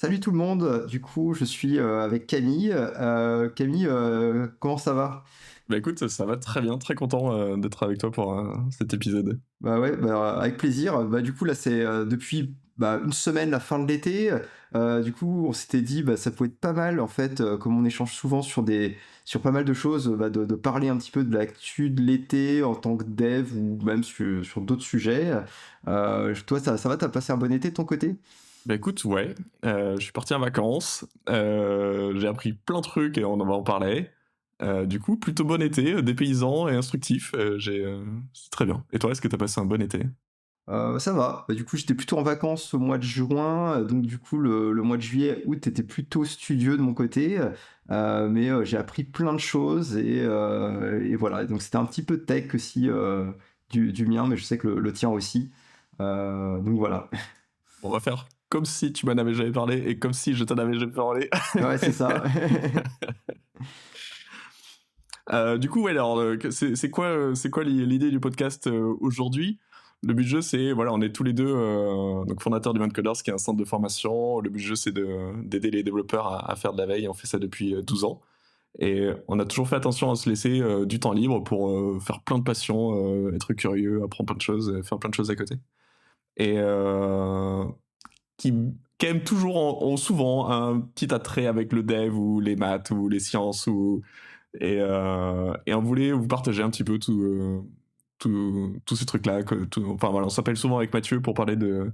Salut tout le monde, du coup je suis avec Camille. Camille, comment ça va? Bah écoute, ça va très bien, très content d'être avec toi pour cet épisode. Bah ouais, bah, avec plaisir. Bah du coup là c'est depuis une semaine la fin de l'été. Du coup on s'était dit ça pouvait être pas mal en fait, comme on échange souvent sur pas mal de choses, de parler un petit peu de l'actu de l'été en tant que dev ou même sur d'autres sujets. Toi ça va, t'as passé un bon été de ton côté? Bah écoute, ouais, je suis parti en vacances, j'ai appris plein de trucs et on va en parler. Du coup, plutôt bon été, dépaysant et instructif, c'est très bien. Et toi, est-ce que t'as passé un bon été? Ça va. Du coup, j'étais plutôt en vacances au mois de juin, donc du coup, le mois de juillet, août était plutôt studieux de mon côté, mais j'ai appris plein de choses et voilà. Donc c'était un petit peu tech aussi du mien, mais je sais que le tien aussi. Donc voilà. On va faire comme si tu m'en avais jamais parlé et comme si je t'en avais jamais parlé. Ouais, c'est ça. Du coup, ouais, alors, c'est quoi l'idée du podcast aujourd'hui? Le but du jeu, c'est, voilà, on est tous les deux donc fondateurs du Coders, qui est un centre de formation. Le but du jeu, c'est d'aider les développeurs à faire de la veille. On fait ça depuis 12 ans. Et on a toujours fait attention à se laisser du temps libre pour faire plein de passions, être curieux, apprendre plein de choses, faire plein de choses à côté. Et qui, qui aiment toujours, ont souvent un petit attrait avec le dev ou les maths ou les sciences et on voulait vous partager un petit peu tous ces trucs-là. Enfin voilà, on s'appelle souvent avec Mathieu pour parler de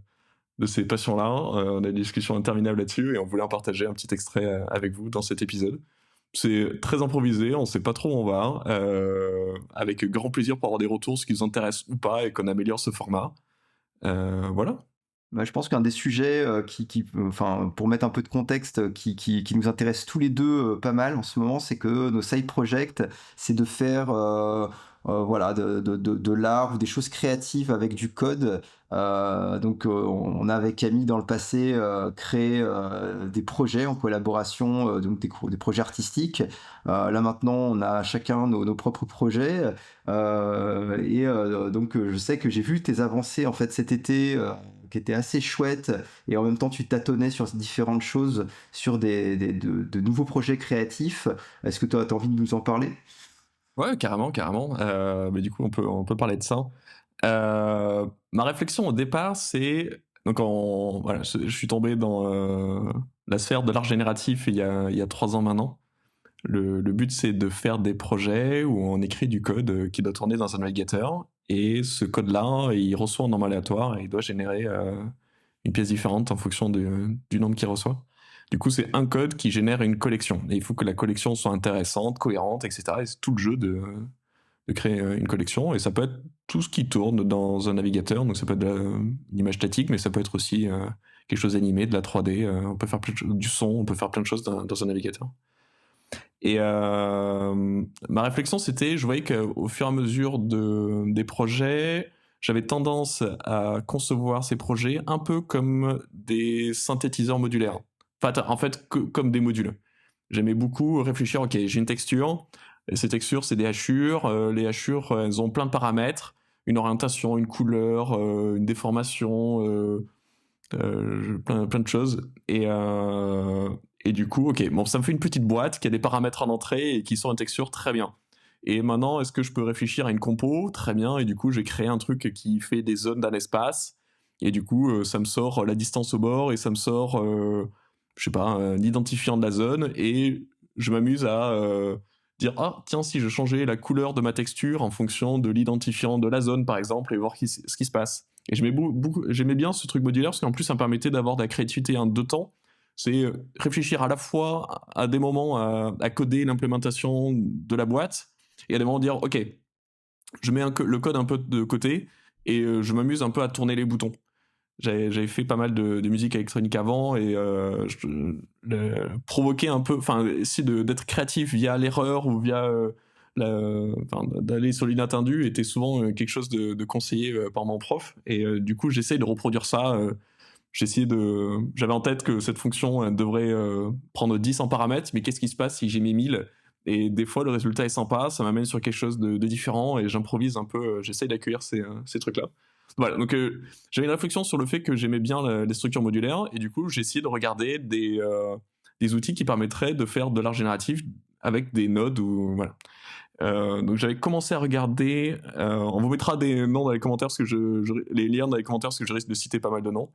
ces passions-là. On a des discussions interminables là-dessus et on voulait en partager un petit extrait avec vous dans cet épisode. C'est très improvisé, on sait pas trop où on va, avec grand plaisir pour avoir des retours, ce qui vous intéresse ou pas, et qu'on améliore ce format. Voilà. Je pense qu'un des sujets enfin, pour mettre un peu de contexte, qui nous intéresse tous les deux pas mal en ce moment, c'est que nos side projects, c'est de faire voilà, de l'art ou des choses créatives avec du code. On a avec Camille dans le passé créé des projets en collaboration, donc des projets artistiques. Là maintenant, on a chacun nos propres projets. Je sais que j'ai vu tes avancées en fait cet été, qui étaient assez chouettes, et en même temps tu tâtonnais sur différentes choses, sur de nouveaux projets créatifs. Est-ce que tu as envie de nous en parler? Ouais, carrément, carrément. Mais du coup, on peut parler de ça. Ma réflexion au départ, c'est donc voilà, je suis tombé dans la sphère de l'art génératif il y a 3 ans maintenant. Le but, c'est de faire des projets où on écrit du code qui doit tourner dans un navigateur, et ce code-là, il reçoit un nombre aléatoire et il doit générer une pièce différente en fonction du nombre qu'il reçoit. Du coup, c'est un code qui génère une collection. Et il faut que la collection soit intéressante, cohérente, etc. Et c'est tout le jeu de créer une collection. Et ça peut être tout ce qui tourne dans un navigateur. Donc ça peut être une image statique, mais ça peut être aussi quelque chose d'animé, de la 3D. On peut faire du son, on peut faire plein de choses dans un navigateur. Et ma réflexion, c'était, je voyais qu'au fur et à mesure des projets, j'avais tendance à concevoir ces projets un peu comme des synthétiseurs modulaires. Enfin, en fait, comme des modules. J'aimais beaucoup réfléchir, ok, j'ai une texture, et ces textures, c'est des hachures. Les hachures, elles ont plein de paramètres, une orientation, une couleur, une déformation, plein de choses. Et du coup, ok, bon, ça me fait une petite boîte qui a des paramètres en entrée et qui sont une texture très bien. Et maintenant, est-ce que je peux réfléchir à une compo? Très bien. Et du coup, j'ai créé un truc qui fait des zones dans l'espace. Et du coup, ça me sort la distance au bord et ça me sort, je sais pas, un identifiant de la zone. Et je m'amuse à dire, ah, tiens, si je changeais la couleur de ma texture en fonction de l'identifiant de la zone, par exemple, et voir ce qui se passe. Et j'aimais bien ce truc modulaire parce qu'en plus, ça me permettait d'avoir de la créativité en 2 temps. C'est réfléchir à la fois à des moments à coder l'implémentation de la boîte, et à des moments dire, ok, je mets le code un peu de côté et je m'amuse un peu à tourner les boutons. J'avais fait pas mal de musique électronique avant, et provoquer un peu, enfin, essayer d'être créatif via l'erreur ou via d'aller sur l'inattendu était souvent quelque chose de conseillé par mon prof. Et du coup, j'essaye de reproduire ça. J'avais en tête que cette fonction devrait prendre 10 en paramètres, mais qu'est-ce qui se passe si j'ai mis 1000? Et des fois, le résultat est sympa, ça m'amène sur quelque chose de différent, et j'improvise un peu, j'essaye d'accueillir ces trucs-là. Voilà, donc j'avais une réflexion sur le fait que j'aimais bien les structures modulaires, et du coup j'ai essayé de regarder des outils qui permettraient de faire de l'art génératif avec des nodes ou voilà. Donc j'avais commencé à regarder, on vous mettra des noms dans les commentaires parce que les liens dans les commentaires parce que je risque de citer pas mal de noms.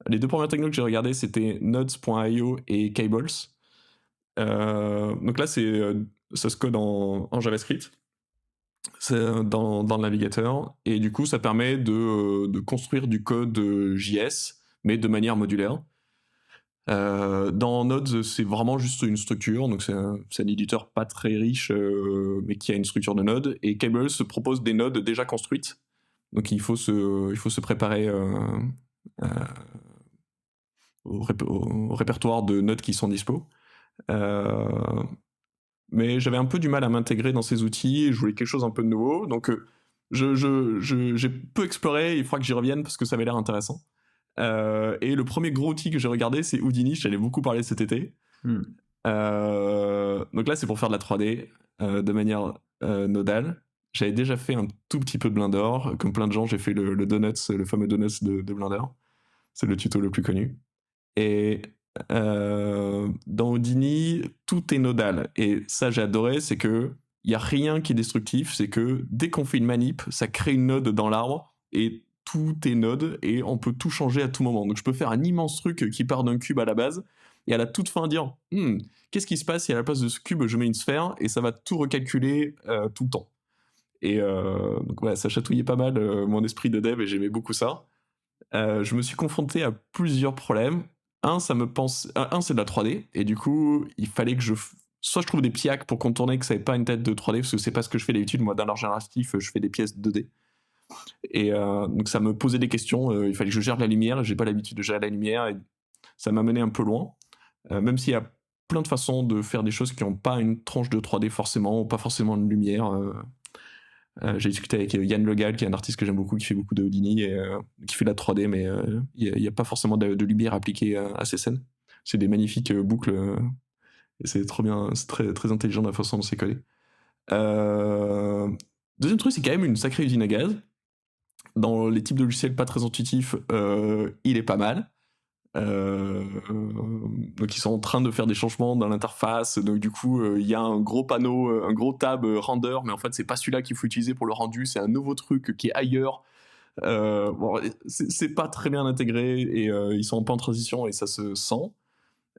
Les deux premières technos que j'ai regardées c'était Nodes.io et Cables. Donc là ça se code en JavaScript. C'est dans le navigateur, et du coup ça permet de construire du code JS mais de manière modulaire. Dans Nodes c'est vraiment juste une structure, donc c'est un éditeur pas très riche mais qui a une structure de node, et Cables se propose des nodes déjà construites, donc il faut se préparer au répertoire de nodes qui sont dispo. Mais j'avais un peu du mal à m'intégrer dans ces outils, et je voulais quelque chose un peu de nouveau, donc j'ai peu exploré, il faudra que j'y revienne parce que ça avait l'air intéressant. Et le premier gros outil que j'ai regardé c'est Houdini, j'allais beaucoup parler cet été. Donc là c'est pour faire de la 3D de manière nodale. J'avais déjà fait un tout petit peu de Blender, comme plein de gens j'ai fait le Donuts, le fameux Donuts de Blender, c'est le tuto le plus connu. Et dans Houdini, tout est nodal. Et ça, j'ai adoré, c'est que il y a rien qui est destructif. C'est que dès qu'on fait une manip, ça crée une node dans l'arbre et tout est node et on peut tout changer à tout moment. Donc je peux faire un immense truc qui part d'un cube à la base et à la toute fin dire qu'est-ce qui se passe si à la place de ce cube je mets une sphère, et ça va tout recalculer tout le temps. Et donc ouais, ça chatouillait pas mal mon esprit de dev et j'aimais beaucoup ça. Je me suis confronté à plusieurs problèmes. Un, c'est de la 3D, et du coup, il fallait que soit je trouve des piacs pour contourner que ça n'ait pas une tête de 3D, parce que c'est pas ce que je fais d'habitude. Moi, dans l'art génératif, je fais des pièces 2D. Et donc, ça me posait des questions. Il fallait que je gère la lumière, j'ai pas l'habitude de gérer la lumière, et ça m'a mené un peu loin. Même s'il y a plein de façons de faire des choses qui n'ont pas une tranche de 3D forcément, ou pas forcément de lumière. J'ai discuté avec Yann Legal, qui est un artiste que j'aime beaucoup, qui fait beaucoup de Houdini et qui fait de la 3D, mais il n'y a pas forcément de lumière appliquée à ces scènes. C'est des magnifiques boucles, et c'est trop bien, c'est très, très intelligent dans la façon dont c'est collé. Deuxième truc, c'est quand même une sacrée usine à gaz. Dans les types de logiciels pas très intuitifs, il est pas mal. Donc ils sont en train de faire des changements dans l'interface, donc du coup il y a un gros panneau, un gros tab render, mais en fait c'est pas celui-là qu'il faut utiliser pour le rendu, c'est un nouveau truc qui est ailleurs. Bon, c'est pas très bien intégré, et ils sont pas en transition et ça se sent.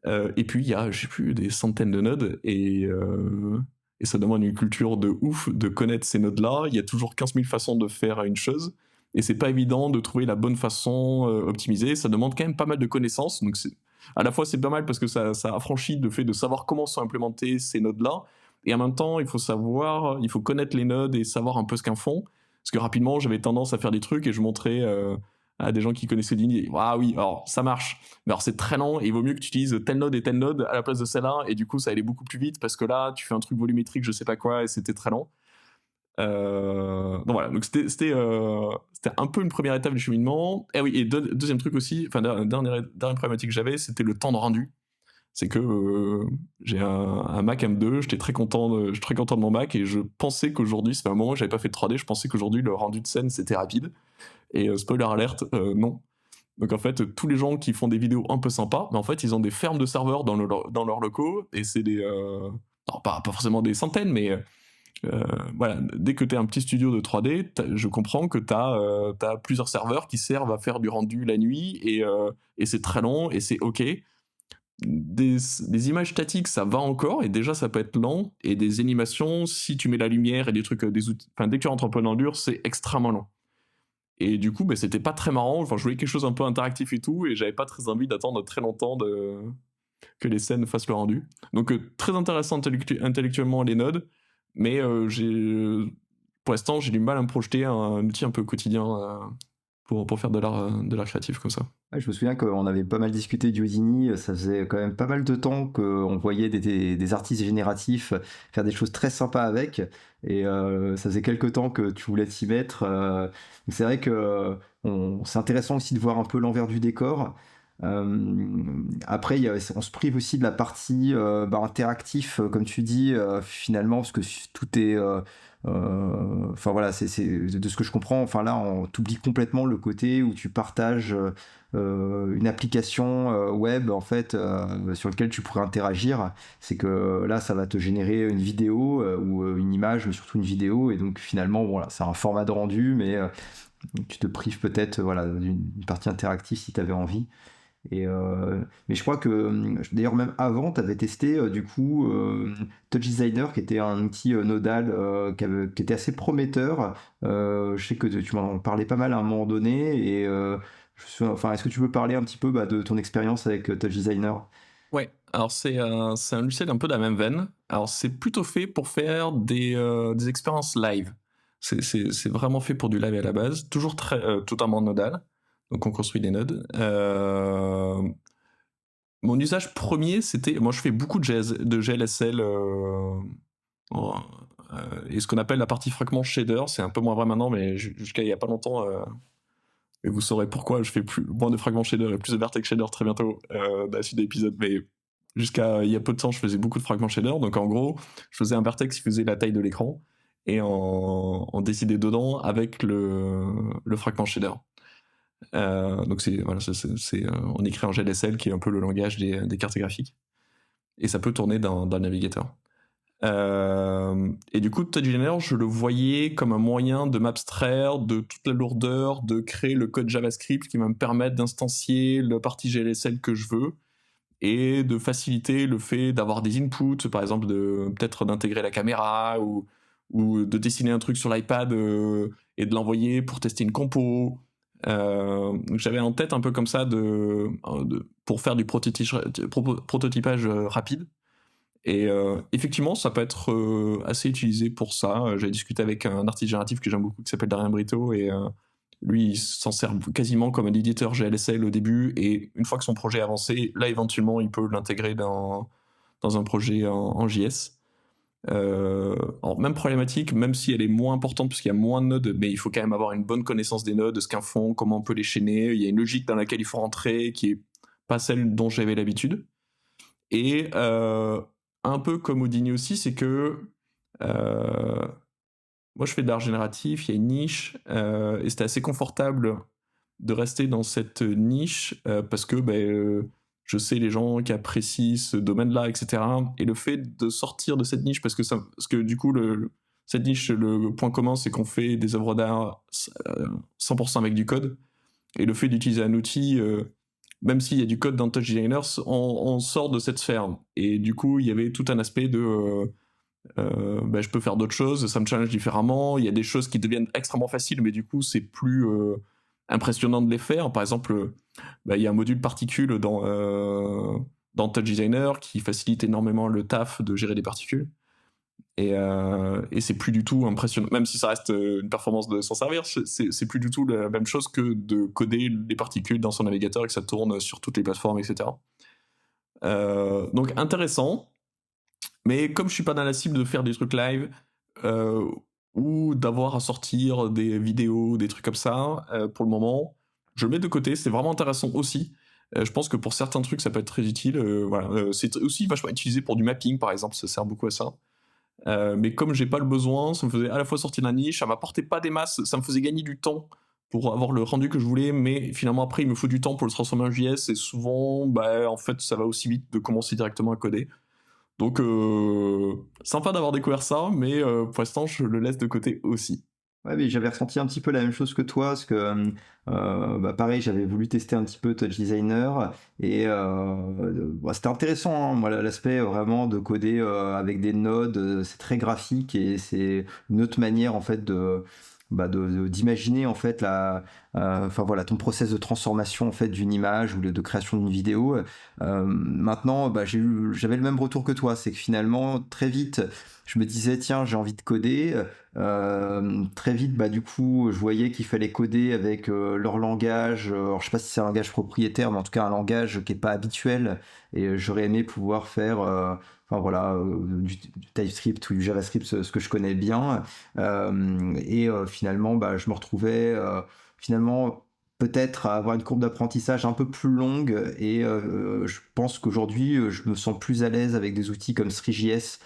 Et puis il y a, je sais plus, des centaines de nodes, et ça demande une culture de ouf de connaître ces nodes là. Il y a toujours 15 000 façons de faire une chose, et c'est pas évident de trouver la bonne façon optimisée. Ça demande quand même pas mal de connaissances, donc à la fois c'est pas mal parce que ça affranchit le fait de savoir comment sont implémentées ces nodes là, et en même temps il faut connaître les nodes et savoir un peu ce qu'elles font, parce que rapidement j'avais tendance à faire des trucs et je montrais à des gens qui connaissaient Houdini, ah oui alors ça marche, mais alors c'est très lent et il vaut mieux que tu utilises telle node à la place de celle-là, et du coup ça allait beaucoup plus vite parce que là tu fais un truc volumétrique je sais pas quoi et c'était très lent. Donc voilà, donc c'était un peu une première étape du cheminement. Et oui, et deuxième truc aussi, enfin dernière problématique que j'avais, c'était le temps de rendu. C'est que j'ai un Mac M2, j'étais très content de mon Mac, et je pensais qu'aujourd'hui, ça fait un moment que j'avais pas fait de 3D, je pensais qu'aujourd'hui le rendu de scène c'était rapide. Et spoiler alerte, non. Donc en fait, tous les gens qui font des vidéos un peu sympas, mais en fait, ils ont des fermes de serveurs dans leurs locaux, et c'est des... non, pas forcément des centaines, mais voilà, dès que tu es un petit studio de 3D, je comprends que tu as plusieurs serveurs qui servent à faire du rendu la nuit, et c'est très long, et c'est ok. Des images statiques, ça va encore, et déjà ça peut être lent, et des animations, si tu mets la lumière et des trucs, des outils, enfin dès que tu rentres un peu dans le dur, c'est extrêmement lent. Et du coup, c'était pas très marrant. Enfin, je voulais quelque chose un peu interactif et tout, et j'avais pas très envie d'attendre très longtemps que les scènes fassent le rendu. Donc très intéressant intellectuellement les nodes, mais pour l'instant j'ai du mal à me projeter un outil un peu quotidien pour faire de l'art créatif comme ça. Ouais, je me souviens qu'on avait pas mal discuté du Houdini, ça faisait quand même pas mal de temps qu'on voyait des artistes génératifs faire des choses très sympas avec, et ça faisait quelques temps que tu voulais t'y mettre. C'est vrai que c'est intéressant aussi de voir un peu l'envers du décor. Après, on se prive aussi de la partie interactif, comme tu dis, finalement, parce que tout est Enfin voilà, c'est de ce que je comprends. Enfin là, on t'oublie complètement le côté où tu partages une application web en fait sur lequel tu pourrais interagir. C'est que là, ça va te générer une vidéo ou une image, mais surtout une vidéo. Et donc finalement, bon là, c'est un format de rendu, mais tu te prives peut-être voilà d'une partie interactive si tu avais envie. Mais je crois que, d'ailleurs, même avant, tu avais testé du coup Touch Designer, qui était un outil nodal qui était assez prometteur. Je sais que tu m'en parlais pas mal à un moment donné. Et enfin, est-ce que tu peux parler un petit peu de ton expérience avec Touch Designer? Ouais, alors c'est un logiciel un peu de la même veine. Alors c'est plutôt fait pour faire des expériences live. C'est vraiment fait pour du live à la base, toujours totalement nodal. Donc on construit des nodes. Mon usage premier, c'était, moi je fais beaucoup de GLSL et ce qu'on appelle la partie fragment shader. C'est un peu moins vrai maintenant, mais jusqu'à il y a pas longtemps. Et vous saurez pourquoi je fais moins de fragments shader et plus de vertex shader très bientôt dans la suite de l'épisode. Mais jusqu'à il y a peu de temps, je faisais beaucoup de fragments shader. Donc en gros, je faisais un vertex qui faisait la taille de l'écran et on décidait dedans avec le fragment shader. Donc voilà, on écrit en GLSL qui est un peu le langage des cartes graphiques. Et ça peut tourner dans le navigateur. Et du coup, Touch Designer, je le voyais comme un moyen de m'abstraire de toute la lourdeur, de créer le code JavaScript qui va me permettre d'instancier la partie GLSL que je veux et de faciliter le fait d'avoir des inputs, par exemple peut-être d'intégrer la caméra ou de dessiner un truc sur l'iPad et de l'envoyer pour tester une compo. Donc j'avais en tête un peu comme ça pour faire du prototypage rapide. Et effectivement, ça peut être assez utilisé pour ça. J'ai discuté avec un artiste génératif que j'aime beaucoup qui s'appelle Darien Brito et lui, il s'en sert quasiment comme un éditeur GLSL au début et une fois que son projet est avancé, là éventuellement il peut l'intégrer dans un projet en JS. Alors, même problématique, même si elle est moins importante parce qu'il y a moins de nodes, mais il faut quand même avoir une bonne connaissance des nodes, de ce qu'elles font, comment on peut les chaîner. Il y a une logique dans laquelle il faut rentrer qui est pas celle dont j'avais l'habitude. Et un peu comme Houdini aussi, c'est que moi je fais de l'art génératif, il y a une niche, et c'était assez confortable de rester dans cette niche parce que je sais les gens qui apprécient ce domaine-là, etc. Et le fait de sortir de cette niche, parce que du coup, cette niche, le point commun, c'est qu'on fait des œuvres d'art 100% avec du code. Et le fait d'utiliser un outil, même s'il y a du code dans Touch Designer, on sort de cette sphère. Et du coup, il y avait tout un aspect de je peux faire d'autres choses, ça me challenge différemment. Il y a des choses qui deviennent extrêmement faciles, mais du coup, c'est plus impressionnant de les faire. Par exemple, il y a un module particule dans Touch Designer qui facilite énormément le taf de gérer des particules. Et c'est plus du tout impressionnant, même si ça reste une performance de s'en servir, c'est plus du tout la même chose que de coder les particules dans son navigateur et que ça tourne sur toutes les plateformes, etc. Donc intéressant, mais comme je suis pas dans la cible de faire des trucs live ou d'avoir à sortir des vidéos, des trucs comme ça, pour le moment, je le mets de côté, c'est vraiment intéressant aussi. Je pense que pour certains trucs, ça peut être très utile. Voilà. C'est aussi vachement utilisé pour du mapping, par exemple, ça sert beaucoup à ça. Mais comme j'ai pas le besoin, ça me faisait à la fois sortir de la niche, ça m'apportait pas des masses, ça me faisait gagner du temps pour avoir le rendu que je voulais, mais finalement après il me faut du temps pour le transformer en JS et souvent en fait ça va aussi vite de commencer directement à coder. Donc sympa d'avoir découvert ça, mais pour l'instant je le laisse de côté aussi. Ouais, mais j'avais ressenti un petit peu la même chose que toi, parce que pareil, j'avais voulu tester un petit peu Touch Designer, et c'était intéressant, hein. Moi, l'aspect vraiment de coder avec des nodes, c'est très graphique, et c'est une autre manière en fait d'imaginer en fait enfin voilà, ton process de transformation en fait d'une image ou de création d'une vidéo. Maintenant, j'avais le même retour que toi, c'est que finalement très vite je me disais tiens, j'ai envie de coder. Très vite, du coup, je voyais qu'il fallait coder avec leur langage. Alors, je sais pas si c'est un langage propriétaire, mais en tout cas un langage qui est pas habituel. Et j'aurais aimé pouvoir faire, enfin voilà, du TypeScript ou du JavaScript, ce que je connais bien. Finalement, je me retrouvais finalement peut-être à avoir une courbe d'apprentissage un peu plus longue. Et je pense qu'aujourd'hui, je me sens plus à l'aise avec des outils comme Three.js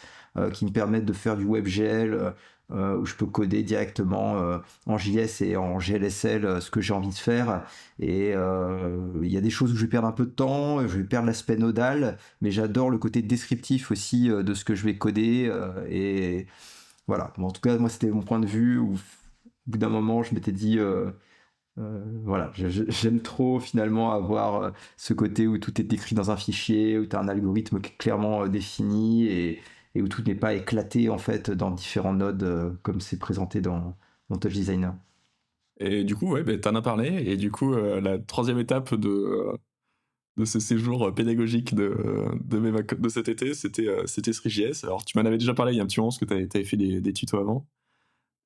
qui me permettent de faire du WebGL où je peux coder directement en JS et en GLSL ce que j'ai envie de faire. Et il y a des choses où je vais perdre un peu de temps, je vais perdre l'aspect nodal, mais j'adore le côté descriptif aussi de ce que je vais coder. Et voilà, bon, en tout cas, moi, c'était mon point de vue où, au bout d'un moment, je m'étais dit, voilà, j'aime trop finalement avoir ce côté où tout est écrit dans un fichier, où tu as un algorithme clairement défini et où tout n'est pas éclaté en fait dans différents nodes comme c'est présenté dans Touch Designer. Et du coup, ouais, bah, t'en as parlé. Et du coup, la troisième étape de ce séjour pédagogique de cet été, c'était Three.js. Alors, tu m'en avais déjà parlé il y a un petit moment, parce que t'avais fait des tutos avant.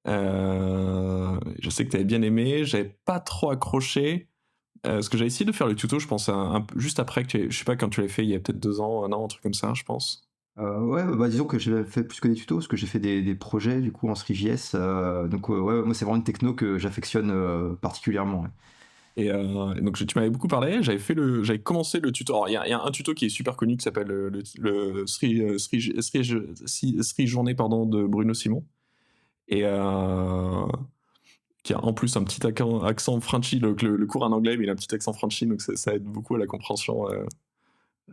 Je sais que t'avais bien aimé. J'avais pas trop accroché. Parce que j'avais essayé de faire le tuto, je pense, juste après que je sais pas, quand tu l'avais fait, il y a peut-être 2 ans, un an, un truc comme ça, je pense. Ouais, bah disons que j'ai fait plus que des tutos, parce que j'ai fait des projets du coup en Three.js. Donc ouais, moi c'est vraiment une techno que j'affectionne particulièrement. Ouais. Et donc tu m'avais beaucoup parlé, j'avais commencé le tuto. Alors il y a un tuto qui est super connu qui s'appelle le Sri Journée pardon, de Bruno Simon. Et qui a en plus un petit accent Frenchy, donc le cours en anglais, mais il a un petit accent Frenchy, donc ça aide beaucoup à la compréhension.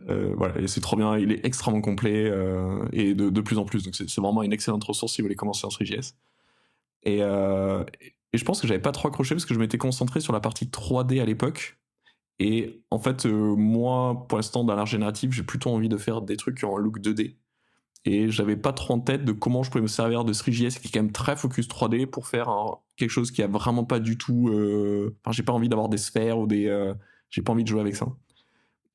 Voilà, et c'est trop bien, il est extrêmement complet et de plus en plus, donc c'est vraiment une excellente ressource si vous voulez commencer en Three.js. Et je pense que j'avais pas trop accroché parce que je m'étais concentré sur la partie 3D à l'époque. Et en fait, moi, pour l'instant, dans l'art génératif, j'ai plutôt envie de faire des trucs en look 2D. Et j'avais pas trop en tête de comment je pouvais me servir de Three.js qui est quand même très focus 3D pour faire quelque chose qui a vraiment pas du tout. Enfin, j'ai pas envie d'avoir des sphères ou des. J'ai pas envie de jouer avec ça.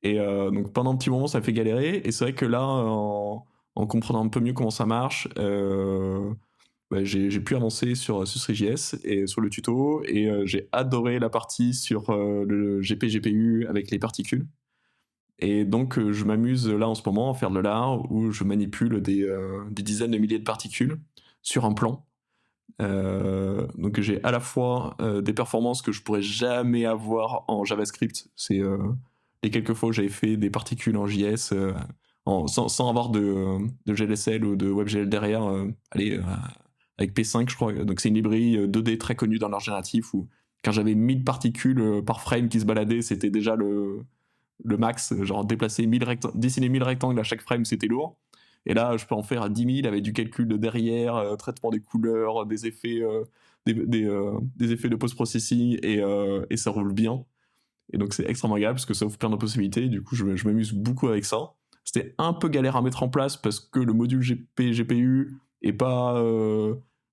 Et donc pendant un petit moment, ça me fait galérer. Et c'est vrai que là, en comprenant un peu mieux comment ça marche, bah, j'ai pu avancer sur Three.js et sur le tuto. Et j'ai adoré la partie sur le GPGPU avec les particules. Et donc, je m'amuse là en ce moment à faire de l'art où je manipule des dizaines de milliers de particules sur un plan. Donc, j'ai à la fois des performances que je pourrais jamais avoir en JavaScript. C'est les quelques fois où j'avais fait des particules en JS sans avoir de GLSL ou de WebGL derrière. Allez, avec P5, je crois. Donc, c'est une librairie 2D très connue dans l'art génératif où quand j'avais 1000 particules par frame qui se baladaient, c'était déjà le max, genre dessiner 1000 rectangles à chaque frame, c'était lourd. Et là, je peux en faire à 10 000 avec du calcul de derrière, traitement des couleurs, des effets, des effets de post-processing, et ça roule bien. Et donc, c'est extrêmement agréable parce que ça ouvre plein de possibilités. Du coup, je m'amuse beaucoup avec ça. C'était un peu galère à mettre en place parce que le module GPU est pas.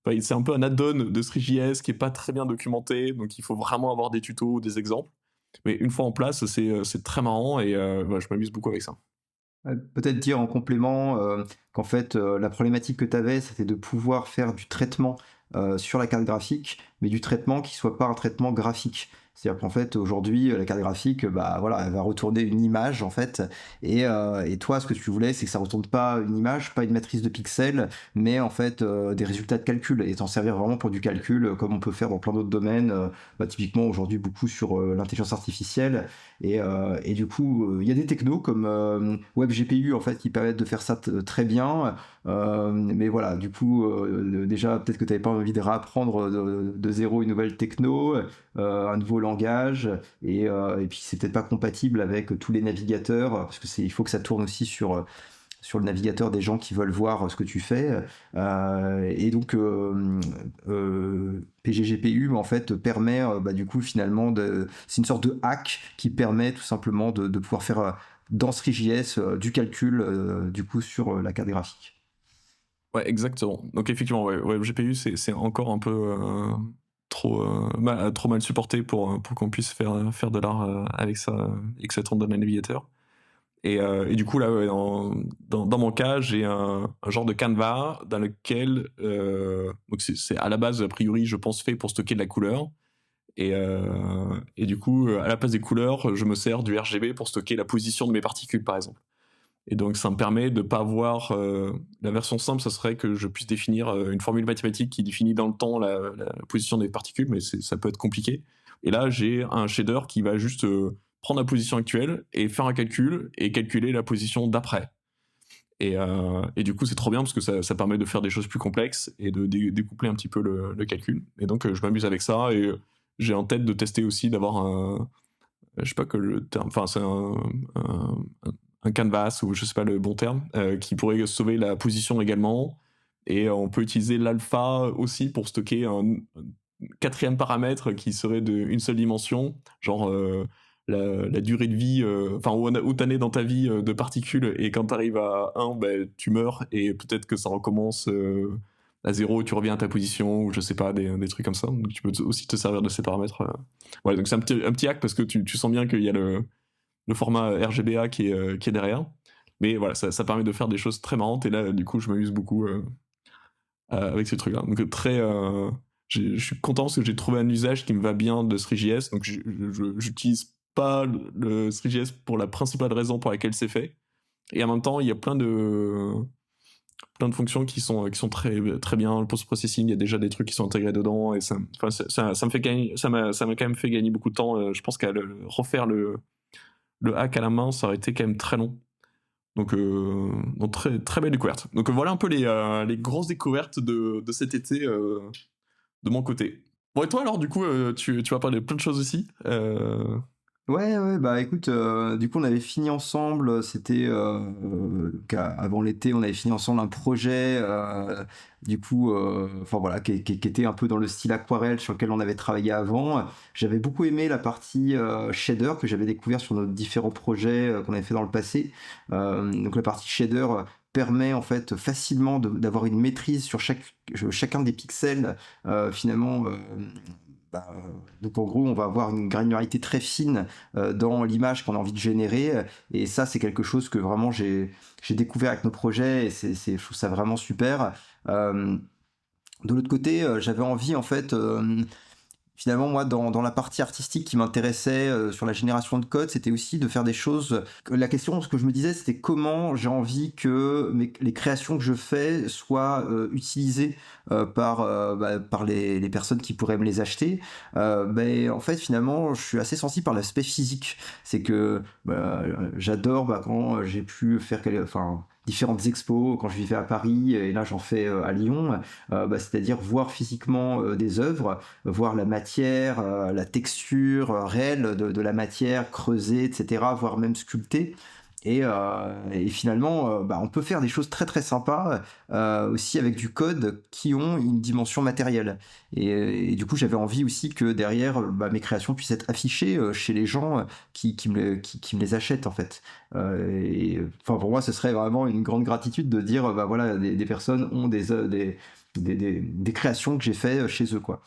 Enfin, c'est un peu un add-on de Three.js qui est pas très bien documenté, donc il faut vraiment avoir des tutos ou des exemples. Mais une fois en place, c'est très marrant et ouais, je m'amuse beaucoup avec ça. Peut-être dire en complément qu'en fait la problématique que tu avais c'était de pouvoir faire du traitement sur la carte graphique, mais du traitement qui soit pas un traitement graphique. C'est-à-dire qu'en fait aujourd'hui la carte graphique, bah voilà, elle va retourner une image en fait, et toi ce que tu voulais c'est que ça retourne pas une image, pas une matrice de pixels, mais en fait des résultats de calcul et t'en servir vraiment pour du calcul comme on peut faire dans plein d'autres domaines, bah, typiquement aujourd'hui beaucoup sur l'intelligence artificielle. Et du coup, il y a des technos comme WebGPU en fait qui permettent de faire ça très bien. Mais voilà, du coup, déjà peut-être que tu n'avais pas envie de réapprendre de zéro une nouvelle techno, un nouveau langage, et puis c'est peut-être pas compatible avec tous les navigateurs parce que il faut que ça tourne aussi sur le navigateur des gens qui veulent voir ce que tu fais. Et donc, PGGPU, en fait, permet, bah, du coup, finalement, c'est une sorte de hack qui permet tout simplement de pouvoir faire dans Three.js du calcul, du coup, sur la carte graphique. Ouais, exactement. Donc effectivement, ouais, GPU, c'est encore un peu trop mal supporté pour qu'on puisse faire de l'art avec ça et que ça tourne dans le navigateur. Et du coup, là, ouais, dans mon cas, j'ai un genre de canevas dans lequel, donc c'est à la base, a priori, je pense, fait pour stocker de la couleur. Et du coup, à la place des couleurs, je me sers du RGB pour stocker la position de mes particules, par exemple. Et donc, ça me permet de pas avoir. La version simple, ça serait que je puisse définir une formule mathématique qui définit dans le temps la position des particules, mais ça peut être compliqué. Et là, j'ai un shader qui va juste prendre la position actuelle et faire un calcul et calculer la position d'après. Et du coup, c'est trop bien parce que ça permet de faire des choses plus complexes et de découpler un petit peu le calcul. Et donc, je m'amuse avec ça et j'ai en tête de tester aussi d'avoir je sais pas que le terme, enfin, c'est un, un canvas ou je sais pas le bon terme, qui pourrait sauver la position également. Et on peut utiliser l'alpha aussi pour stocker un quatrième paramètre qui serait d'une seule dimension, genre la durée de vie, enfin où t'en es dans ta vie de particules, et quand t'arrives à 1, ben, tu meurs, et peut-être que ça recommence à 0, tu reviens à ta position, ou je sais pas, des trucs comme ça. Donc tu peux aussi te servir de ces paramètres. Voilà, donc c'est un petit hack parce que tu sens bien qu'il y a le format RGBA qui est derrière. Mais voilà, ça permet de faire des choses très marrantes, et là, du coup, je m'amuse beaucoup avec ces trucs-là. Donc je suis content parce que j'ai trouvé un usage qui me va bien de Three.js. Donc j'utilise pas le Three.js pour la principale raison pour laquelle c'est fait. Et en même temps, il y a plein de fonctions qui sont très, très bien. Le post-processing, il y a déjà des trucs qui sont intégrés dedans. Et ça me fait gagner, ça m'a quand même fait gagner beaucoup de temps. Je pense qu'à refaire le hack à la main, ça aurait été quand même très long. Donc très, très belle découverte. Donc voilà un peu les grosses découvertes de cet été de mon côté. Bon, et toi alors, du coup, tu vas parler de plein de choses aussi. Ouais, ouais, bah écoute, du coup on avait fini ensemble, c'était avant l'été, on avait fini ensemble un projet, du coup, enfin voilà, qui était un peu dans le style aquarelle sur lequel on avait travaillé avant. J'avais beaucoup aimé la partie shader que j'avais découvert sur nos différents projets qu'on avait fait dans le passé. Donc la partie shader permet en fait facilement d'avoir une maîtrise sur chacun des pixels, finalement. Bah, donc en gros, on va avoir une granularité très fine dans l'image qu'on a envie de générer, et ça c'est quelque chose que vraiment j'ai découvert avec nos projets, et je trouve ça vraiment super. Euh, de l'autre côté, j'avais envie en fait, finalement, moi, dans la partie artistique qui m'intéressait sur la génération de code, c'était aussi de faire des choses. La question, ce que je me disais, c'était comment j'ai envie que les créations que je fais soient utilisées par les personnes qui pourraient me les acheter. En fait, finalement, je suis assez sensible par l'aspect physique. C'est que j'adore quand j'ai pu faire différentes expos quand je vivais à Paris, et là j'en fais à Lyon, c'est-à-dire voir physiquement des œuvres, voir la matière, la texture réelle de la matière, creusée, etc., voire même sculptée. Et finalement, on peut faire des choses très très sympas aussi avec du code qui ont une dimension matérielle. Et du coup, j'avais envie aussi que derrière, mes créations puissent être affichées chez les gens qui me les achètent en fait. Enfin, pour moi, ce serait vraiment une grande gratitude de dire, voilà, des personnes ont des créations que j'ai fait chez eux, quoi.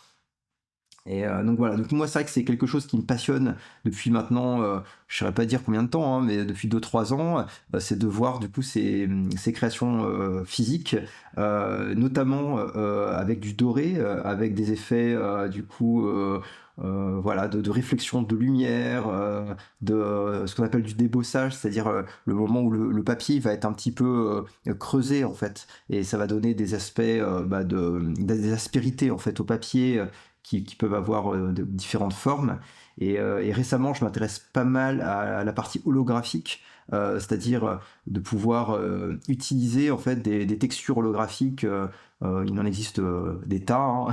Et donc voilà, donc moi c'est vrai que c'est quelque chose qui me passionne depuis maintenant, je ne saurais pas dire combien de temps, hein, mais depuis 2-3 ans, c'est de voir du coup ces créations physiques, notamment avec du doré, avec des effets du coup voilà, de réflexion de lumière, de ce qu'on appelle du débossage, c'est-à-dire le moment où le papier va être un petit peu creusé en fait, et ça va donner des aspects des aspérités en fait au papier, qui peuvent avoir de différentes formes. Et récemment, je m'intéresse pas mal à la partie holographique, c'est-à-dire de pouvoir utiliser en fait des textures holographiques. Il en existe des tas, hein,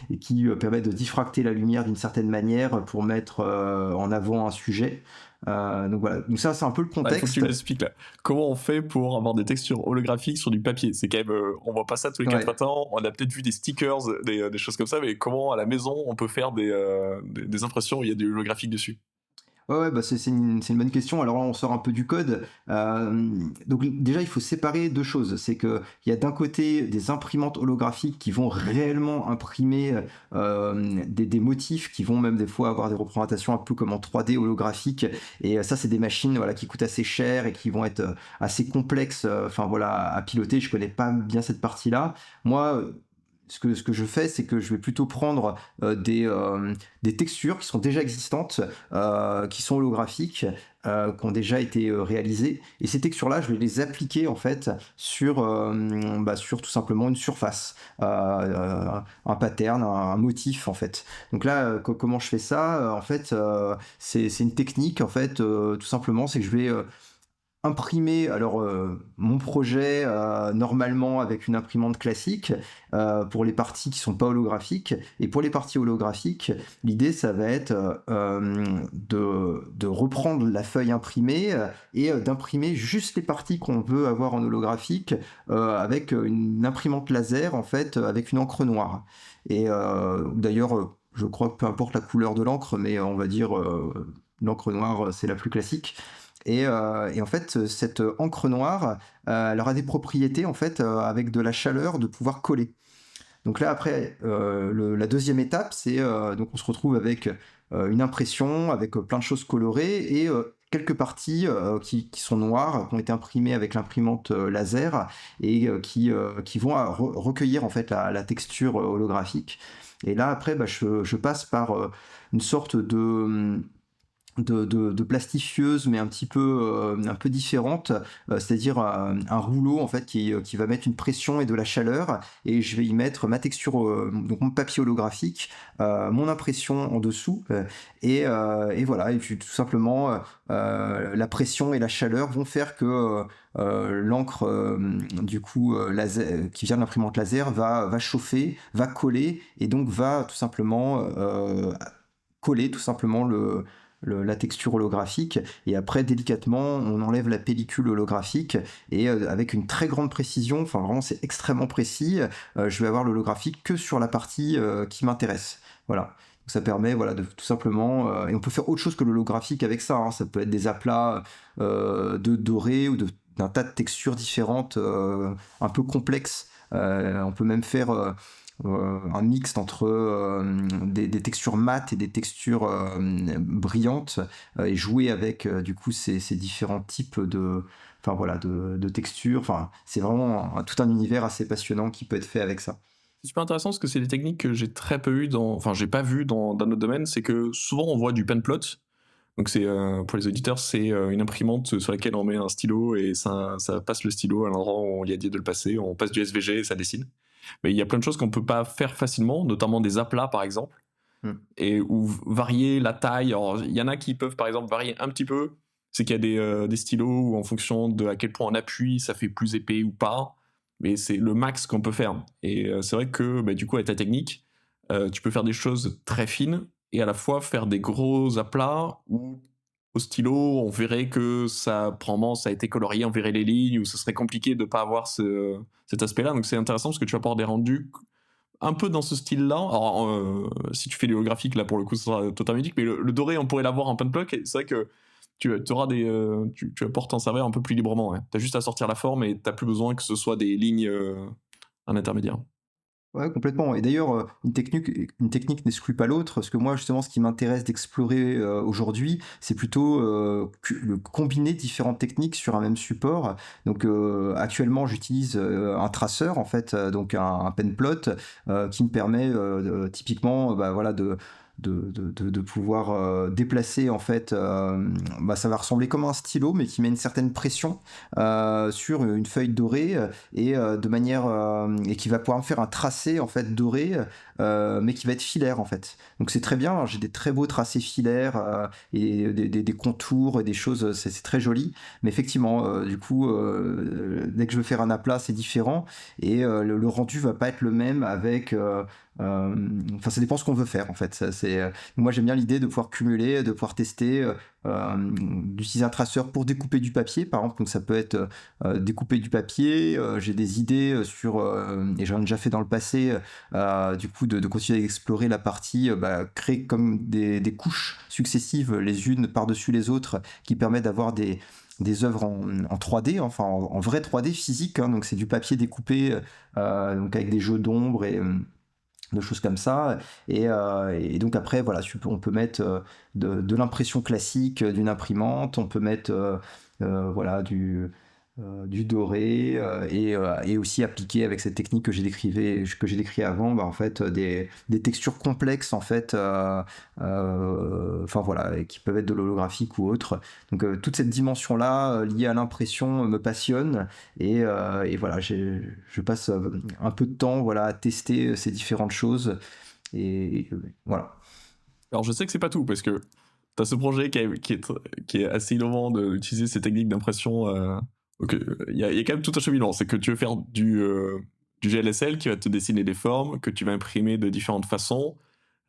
et qui permettent de diffracter la lumière d'une certaine manière pour mettre en avant un sujet. Donc voilà, donc ça c'est un peu le Il faut que tu contexte. m'expliques là. Comment on fait pour avoir des textures holographiques sur du papier? C'est quand même, on voit pas ça tous les 4 Ouais. matins. On a peut-être vu des stickers, des choses comme ça, mais comment à la maison on peut faire des impressions où il y a du holographique dessus? Ouais, ouais, c'est une bonne question. Alors là, on sort un peu du code. Donc déjà, il faut séparer deux choses. C'est que il y a d'un côté des imprimantes holographiques qui vont réellement imprimer des motifs, qui vont même des fois avoir des représentations un peu comme en 3D holographique. Et ça, c'est des machines, voilà, qui coûtent assez cher et qui vont être assez complexes, enfin voilà, à piloter. Je connais pas bien cette partie-là. Moi, ce que je fais, c'est que je vais plutôt prendre des textures qui sont déjà existantes, qui sont holographiques, qui ont déjà été réalisées. Et ces textures-là, je vais les appliquer en fait sur tout simplement une surface, un pattern, un motif en fait. Donc là, comment je fais ça? En fait, c'est une technique en fait, tout simplement, c'est que je vais imprimer alors, mon projet, normalement avec une imprimante classique, pour les parties qui sont pas holographiques et pour les parties holographiques, l'idée ça va être, de reprendre la feuille imprimée, et d'imprimer juste les parties qu'on veut avoir en holographique, avec, une imprimante laser en fait, avec une encre noire et d'ailleurs, je crois que peu importe la couleur de l'encre, mais on va dire, l'encre noire, c'est la plus classique et en fait, cette encre noire, elle aura des propriétés en fait, avec de la chaleur, de pouvoir coller. Donc là après, la deuxième étape, c'est donc on se retrouve avec une impression, avec plein de choses colorées et quelques parties qui sont noires, qui ont été imprimées avec l'imprimante laser et qui vont recueillir en fait la texture holographique. Et là après, bah, je passe par une sorte de plastifieuse mais un peu différente, c'est-à-dire un rouleau en fait qui va mettre une pression et de la chaleur et je vais y mettre ma texture, donc mon papier holographique, mon impression en dessous et voilà et puis tout simplement la pression et la chaleur vont faire que l'encre du coup qui vient de l'imprimante laser va chauffer, va coller et donc va tout simplement coller tout simplement la texture holographique et après délicatement on enlève la pellicule holographique et avec une très grande précision, enfin vraiment c'est extrêmement précis, je vais avoir l'holographique que sur la partie qui m'intéresse. Voilà. Donc ça permet voilà, de tout simplement, et on peut faire autre chose que l'holographique avec ça, hein. Ça peut être des aplats de doré ou d'un tas de textures différentes un peu complexes. On peut même faire un mixte entre des textures mates et des textures brillantes et jouer avec du coup ces différents types enfin, voilà, de textures. Enfin, c'est vraiment tout un univers assez passionnant qui peut être fait avec ça. C'est super intéressant parce que c'est des techniques que j'ai très peu eu enfin, j'ai pas vu dans notre domaine. C'est que souvent on voit du pen plot. Donc c'est pour les auditeurs, c'est une imprimante sur laquelle on met un stylo et ça passe le stylo à l'endroit où on lui a dit de le passer. On passe du SVG et ça dessine. Mais il y a plein de choses qu'on peut pas faire facilement, notamment des aplats par exemple, et ou varier la taille. Alors il y en a qui peuvent par exemple varier un petit peu. C'est qu'il y a des stylos où en fonction de à quel point on appuie, ça fait plus épais ou pas. Mais c'est le max qu'on peut faire. Et c'est vrai que bah, du coup avec ta technique, tu peux faire des choses très fines et à la fois faire des gros aplats où au stylo, on verrait que probablement ça a été colorié, on verrait les lignes, ou ce serait compliqué de ne pas avoir cet aspect-là. Donc c'est intéressant parce que tu apportes des rendus un peu dans ce style-là. Alors, si tu fais du holographique, là pour le coup, ce sera totalement unique, mais le doré, on pourrait l'avoir en pen block, et c'est vrai que tu auras tu apportes un serveur un peu plus librement. Ouais. Tu as juste à sortir la forme et tu n'as plus besoin que ce soit des lignes en intermédiaire. Ouais, complètement. Et d'ailleurs, une technique n'exclut pas l'autre, parce que moi, justement, ce qui m'intéresse d'explorer aujourd'hui, c'est plutôt combiner différentes techniques sur un même support. Donc, actuellement, j'utilise un traceur, en fait, donc un pen plot, qui me permet typiquement, bah, voilà, de pouvoir déplacer en fait bah, ça va ressembler comme un stylo mais qui met une certaine pression sur une feuille dorée et de manière et qui va pouvoir me faire un tracé en fait doré mais qui va être filaire en fait. Donc c'est très bien. Alors, j'ai des très beaux tracés filaires et des contours et des choses, c'est très joli. Mais effectivement, du coup, dès que je veux faire un aplat, c'est différent et le rendu va pas être le même avec enfin, ça dépend ce qu'on veut faire en fait. Moi j'aime bien l'idée de pouvoir cumuler, de pouvoir tester, d'utiliser un traceur pour découper du papier par exemple. Donc ça peut être découper du papier. J'ai des idées sur, et j'en ai déjà fait dans le passé, du coup de continuer à explorer la partie, bah, créer comme des couches successives les unes par-dessus les autres qui permettent d'avoir des œuvres en 3D, enfin en vrai 3D physique, hein, donc c'est du papier découpé donc avec des jeux d'ombre et de choses comme ça et donc après voilà on peut mettre de l'impression classique d'une imprimante, on peut mettre voilà du doré et aussi appliquer avec cette technique que j'ai décrit avant bah, en fait des textures complexes en fait enfin voilà et qui peuvent être de l'holographique ou autre. Donc toute cette dimension là liée à l'impression me passionne et voilà je passe un peu de temps voilà à tester ces différentes choses et voilà. Alors je sais que c'est pas tout parce que t'as ce projet qui est assez innovant d'utiliser ces techniques d'impression. Donc, il y a quand même tout un cheminement. C'est que tu veux faire du GLSL qui va te dessiner des formes que tu vas imprimer de différentes façons.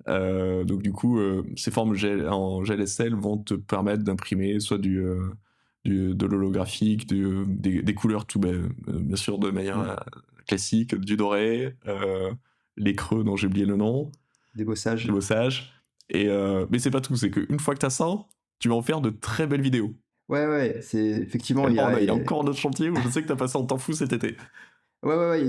Donc du coup, ces formes en GLSL vont te permettre d'imprimer soit de l'holographique, des couleurs tout bien sûr de manière classique, du doré, les creux dont j'ai oublié le nom, Débossage. les bossages. Mais c'est pas tout, c'est qu'une fois que t'as ça, tu vas en faire de très belles vidéos. Ouais, c'est effectivement, Il y a encore un autre chantier où je sais que t'as passé un temps fou cet été. Ouais,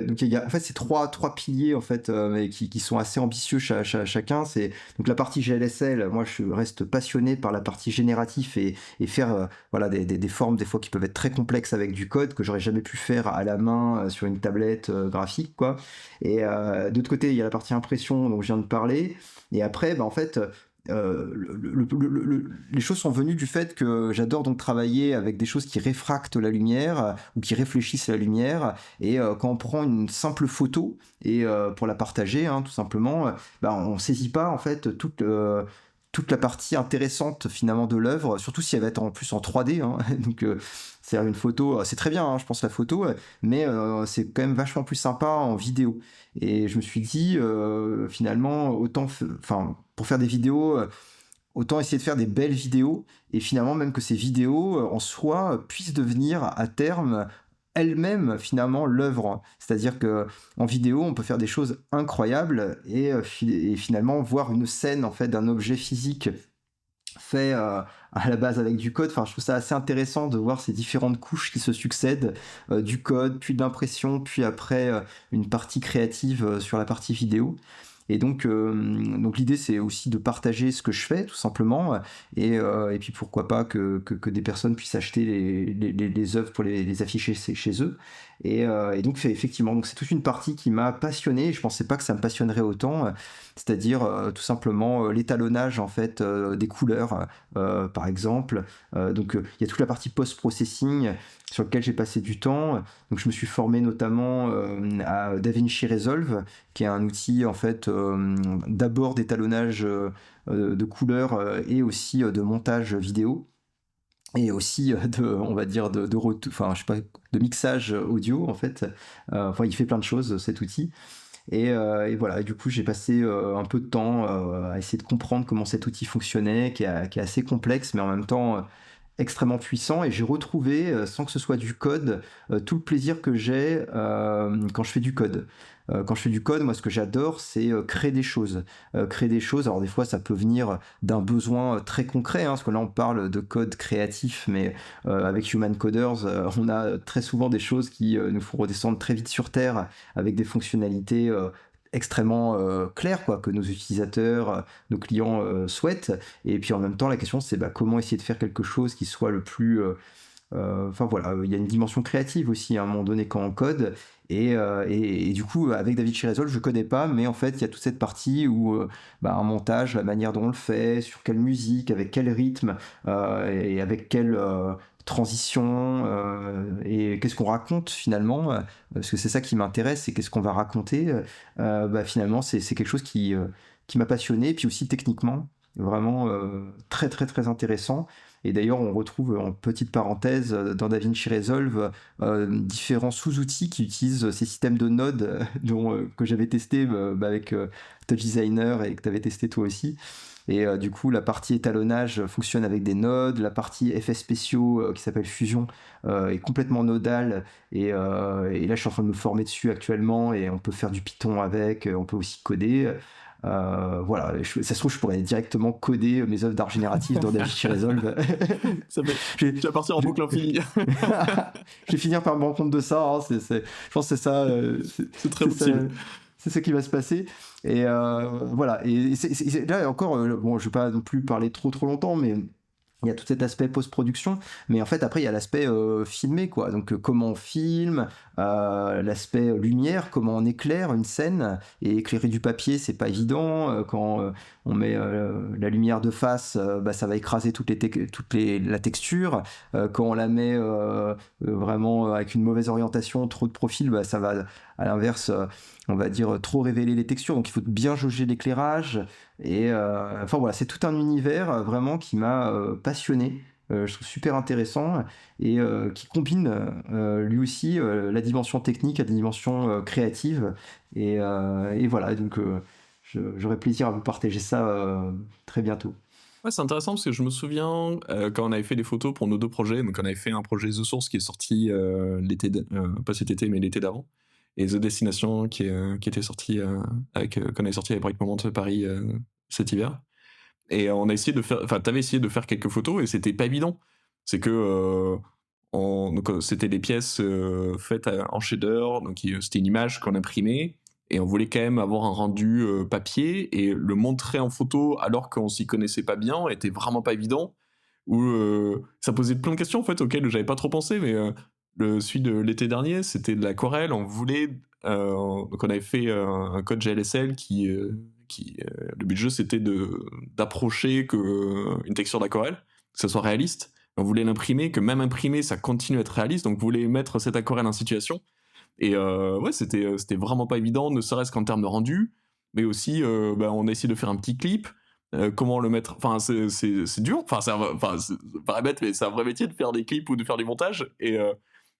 donc en fait, c'est trois piliers en fait, mais qui sont assez ambitieux chacun. C'est donc la partie GLSL. Moi, je reste passionné par la partie génératif et faire voilà des formes des fois qui peuvent être très complexes avec du code que j'aurais jamais pu faire à la main sur une tablette graphique quoi. Et d'autre côté, il y a la partie impression dont je viens de parler. Et après, en fait. Les choses sont venues du fait que j'adore donc travailler avec des choses qui réfractent la lumière ou qui réfléchissent la lumière et quand on prend une simple photo et pour la partager tout simplement on saisit pas en fait toute la partie intéressante finalement de l'œuvre, surtout si elle va être en plus en 3D donc c'est une photo, c'est très bien je pense la photo, mais c'est quand même vachement plus sympa en vidéo. Et je me suis dit finalement autant pour faire des vidéos autant essayer de faire des belles vidéos et finalement même que ces vidéos en soi puissent devenir à terme elles-mêmes finalement l'œuvre. C'est-à-dire que en vidéo on peut faire des choses incroyables et finalement voir une scène en fait d'un objet physique fait à la base avec du code. Enfin, je trouve ça assez intéressant de voir ces différentes couches qui se succèdent, du code, puis de l'impression, puis après une partie créative sur la partie vidéo. Et donc l'idée c'est aussi de partager ce que je fais tout simplement et puis pourquoi pas que des personnes puissent acheter les œuvres pour les afficher chez eux et donc effectivement donc c'est toute une partie qui m'a passionné et je pensais pas que ça me passionnerait autant c'est-à-dire tout simplement l'étalonnage en fait des couleurs par exemple donc il y a toute la partie post-processing sur lequel j'ai passé du temps. Donc je me suis formé notamment à DaVinci Resolve, qui est un outil en fait d'abord d'étalonnage de couleurs et aussi de montage vidéo et aussi on va dire enfin je sais pas, de mixage audio en fait. Enfin il fait plein de choses cet outil. Et voilà, et du coup j'ai passé un peu de temps à essayer de comprendre comment cet outil fonctionnait, qui est assez complexe, mais en même temps extrêmement puissant. Et j'ai retrouvé, sans que ce soit du code, tout le plaisir que j'ai quand je fais du code. Quand je fais du code, moi ce que j'adore, c'est créer des choses. Créer des choses, alors des fois ça peut venir d'un besoin très concret, parce que là on parle de code créatif, mais avec Human Coders, on a très souvent des choses qui nous font redescendre très vite sur Terre avec des fonctionnalités extrêmement claires quoi, que nos utilisateurs, nos clients souhaitent. Et puis en même temps, la question c'est comment essayer de faire quelque chose qui soit le plus enfin voilà, il y a une dimension créative aussi à un moment donné quand on code. Et du coup, avec DaVinci Resolve, je connais pas, mais en fait, il y a toute cette partie où un montage, la manière dont on le fait, sur quelle musique, avec quel rythme, et avec quelle transition, et qu'est-ce qu'on raconte finalement, parce que c'est ça qui m'intéresse, c'est qu'est-ce qu'on va raconter. Finalement, c'est quelque chose qui m'a passionné, et puis aussi techniquement, vraiment très très très intéressant. Et d'ailleurs, on retrouve en petite parenthèse dans DaVinci Resolve différents sous-outils qui utilisent ces systèmes de nodes que j'avais testé avec Touch Designer et que tu avais testé toi aussi. Et du coup, la partie étalonnage fonctionne avec des nodes, la partie effets spéciaux qui s'appelle Fusion est complètement nodale. Et là, je suis en train de me former dessus actuellement et on peut faire du Python avec, on peut aussi coder. Voilà, ça se trouve, je pourrais directement coder mes œuvres d'art génératif dans DaVinci Resolve. Tu vas partir en boucle infinie. Je vais finir par me rendre compte de ça. Je pense que c'est ça. C'est très possible. C'est ce qui va se passer. Et voilà. Et là encore, bon, je vais pas non plus parler trop longtemps, mais il y a tout cet aspect post-production, mais en fait après il y a l'aspect filmé quoi, donc comment on filme, l'aspect lumière, comment on éclaire une scène, et éclairer du papier c'est pas évident, quand on met la lumière de face, ça va écraser la texture, quand on la met vraiment avec une mauvaise orientation, trop de profil, ça va à l'inverse on va dire trop révéler les textures, donc il faut bien jauger l'éclairage Et enfin voilà, c'est tout un univers vraiment qui m'a passionné. Je trouve super intéressant et qui combine lui aussi la dimension technique à la dimension créative. Et voilà, donc j'aurai plaisir à vous partager ça très bientôt. Ouais, c'est intéressant parce que je me souviens quand on avait fait des photos pour nos 2 projets, donc on avait fait un projet The Source qui est sorti pas cet été, mais l'été d'avant, et The Destination qui était sorti qu'on avait sorti avec Break Moment Paris cet hiver. Et on a essayé de faire, enfin, t'avais essayé de faire quelques photos et c'était pas évident. C'est que donc, c'était des pièces faites en shader, donc c'était une image qu'on imprimait et on voulait quand même avoir un rendu papier et le montrer en photo alors qu'on s'y connaissait pas bien était vraiment pas évident. Ou ça posait plein de questions en fait auxquelles j'avais pas trop pensé, mais celui de l'été dernier, c'était de l'aquarelle. On voulait donc on avait fait un code GLSL le but du jeu c'était d'approcher une texture d'aquarelle, que ça soit réaliste. On voulait l'imprimer, que même imprimé, ça continue à être réaliste. Donc, on voulait mettre cette aquarelle en situation. Et ouais, c'était vraiment pas évident, ne serait-ce qu'en termes de rendu, mais aussi, on a essayé de faire un petit clip. Comment le mettre. Enfin, c'est dur. Enfin, c'est pas bête, mais c'est un vrai métier de faire des clips ou de faire du montage.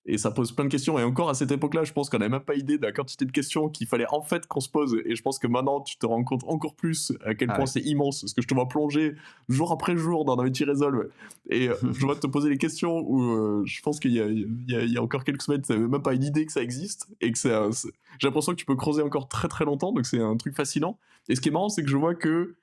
Et ça pose plein de questions. Et encore à cette époque-là, je pense qu'on n'avait même pas idée de la quantité de questions qu'il fallait en fait qu'on se pose. Et je pense que maintenant, tu te rends compte encore plus à quel Ah point ouais. c'est immense. Parce que je te vois plonger jour après jour dans DaVinci Resolve. Et je vois te poser des questions où je pense qu'il y a encore quelques semaines, tu n'avais même pas une idée que ça existe. Et que j'ai l'impression que tu peux creuser encore très très longtemps. Donc c'est un truc fascinant. Et ce qui est marrant, c'est que je vois que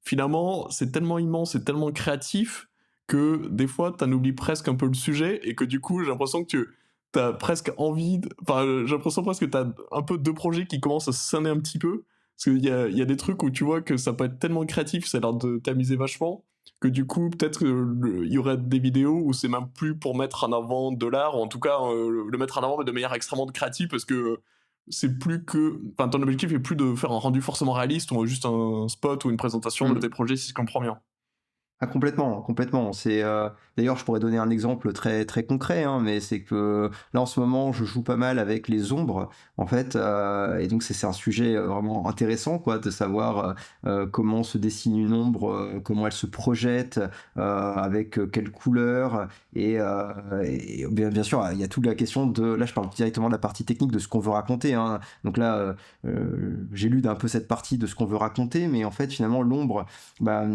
finalement, c'est tellement immense et tellement créatif que des fois, t'en oublies presque un peu le sujet et que du coup, j'ai l'impression que t'as presque envie. Enfin, j'ai l'impression presque que t'as un peu deux projets qui commencent à se scinder un petit peu. Parce qu'il y a des trucs où tu vois que ça peut être tellement créatif, ça a l'air de t'amuser vachement, que du coup, peut-être il y aurait des vidéos où c'est même plus pour mettre en avant de l'art, ou en tout cas le mettre en avant mais de manière extrêmement créative, parce que c'est plus que. Enfin, ton objectif est plus de faire un rendu forcément réaliste ou juste un spot ou une présentation de tes projets, si je comprends bien. Ah complètement, complètement. C'est d'ailleurs, je pourrais donner un exemple très très concret, hein, mais c'est que là en ce moment, je joue pas mal avec les ombres, en fait, et donc c'est un sujet vraiment intéressant, quoi, de savoir comment se dessine une ombre, comment elle se projette, avec quelle couleur, et bien sûr, il y a toute la question de. Là, je parle directement de la partie technique de ce qu'on veut raconter, hein. Donc là, j'élude un peu cette partie de ce qu'on veut raconter, mais en fait, finalement, l'ombre, bah,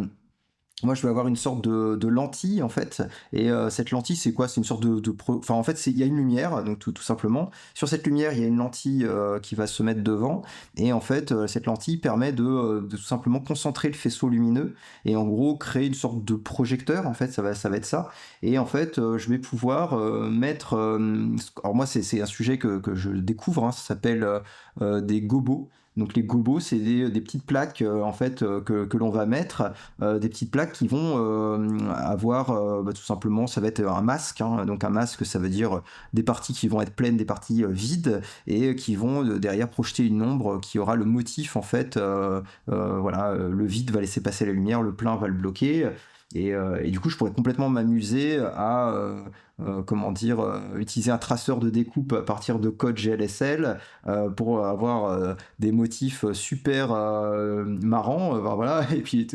moi, je vais avoir une sorte de lentille, en fait. Et cette lentille, c'est quoi? C'est une sorte enfin, en fait, il y a une lumière, donc tout simplement. Sur cette lumière, il y a une lentille qui va se mettre devant. Et en fait, cette lentille permet de tout simplement concentrer le faisceau lumineux et en gros créer une sorte de projecteur. En fait, ça va être ça. Et en fait, je vais pouvoir mettre. Alors moi, c'est un sujet que je découvre, hein, ça s'appelle des gobos. Donc les gobos, c'est des petites plaques en fait que l'on va mettre, des petites plaques qui vont avoir tout simplement, ça va être un masque, hein. Donc un masque, ça veut dire des parties qui vont être pleines, des parties vides, et qui vont derrière projeter une ombre qui aura le motif en fait. Voilà, le vide va laisser passer la lumière, le plein va le bloquer. Et du coup, je pourrais complètement m'amuser à, comment dire, utiliser un traceur de découpe à partir de code GLSL pour avoir des motifs super marrants, ben voilà, et puis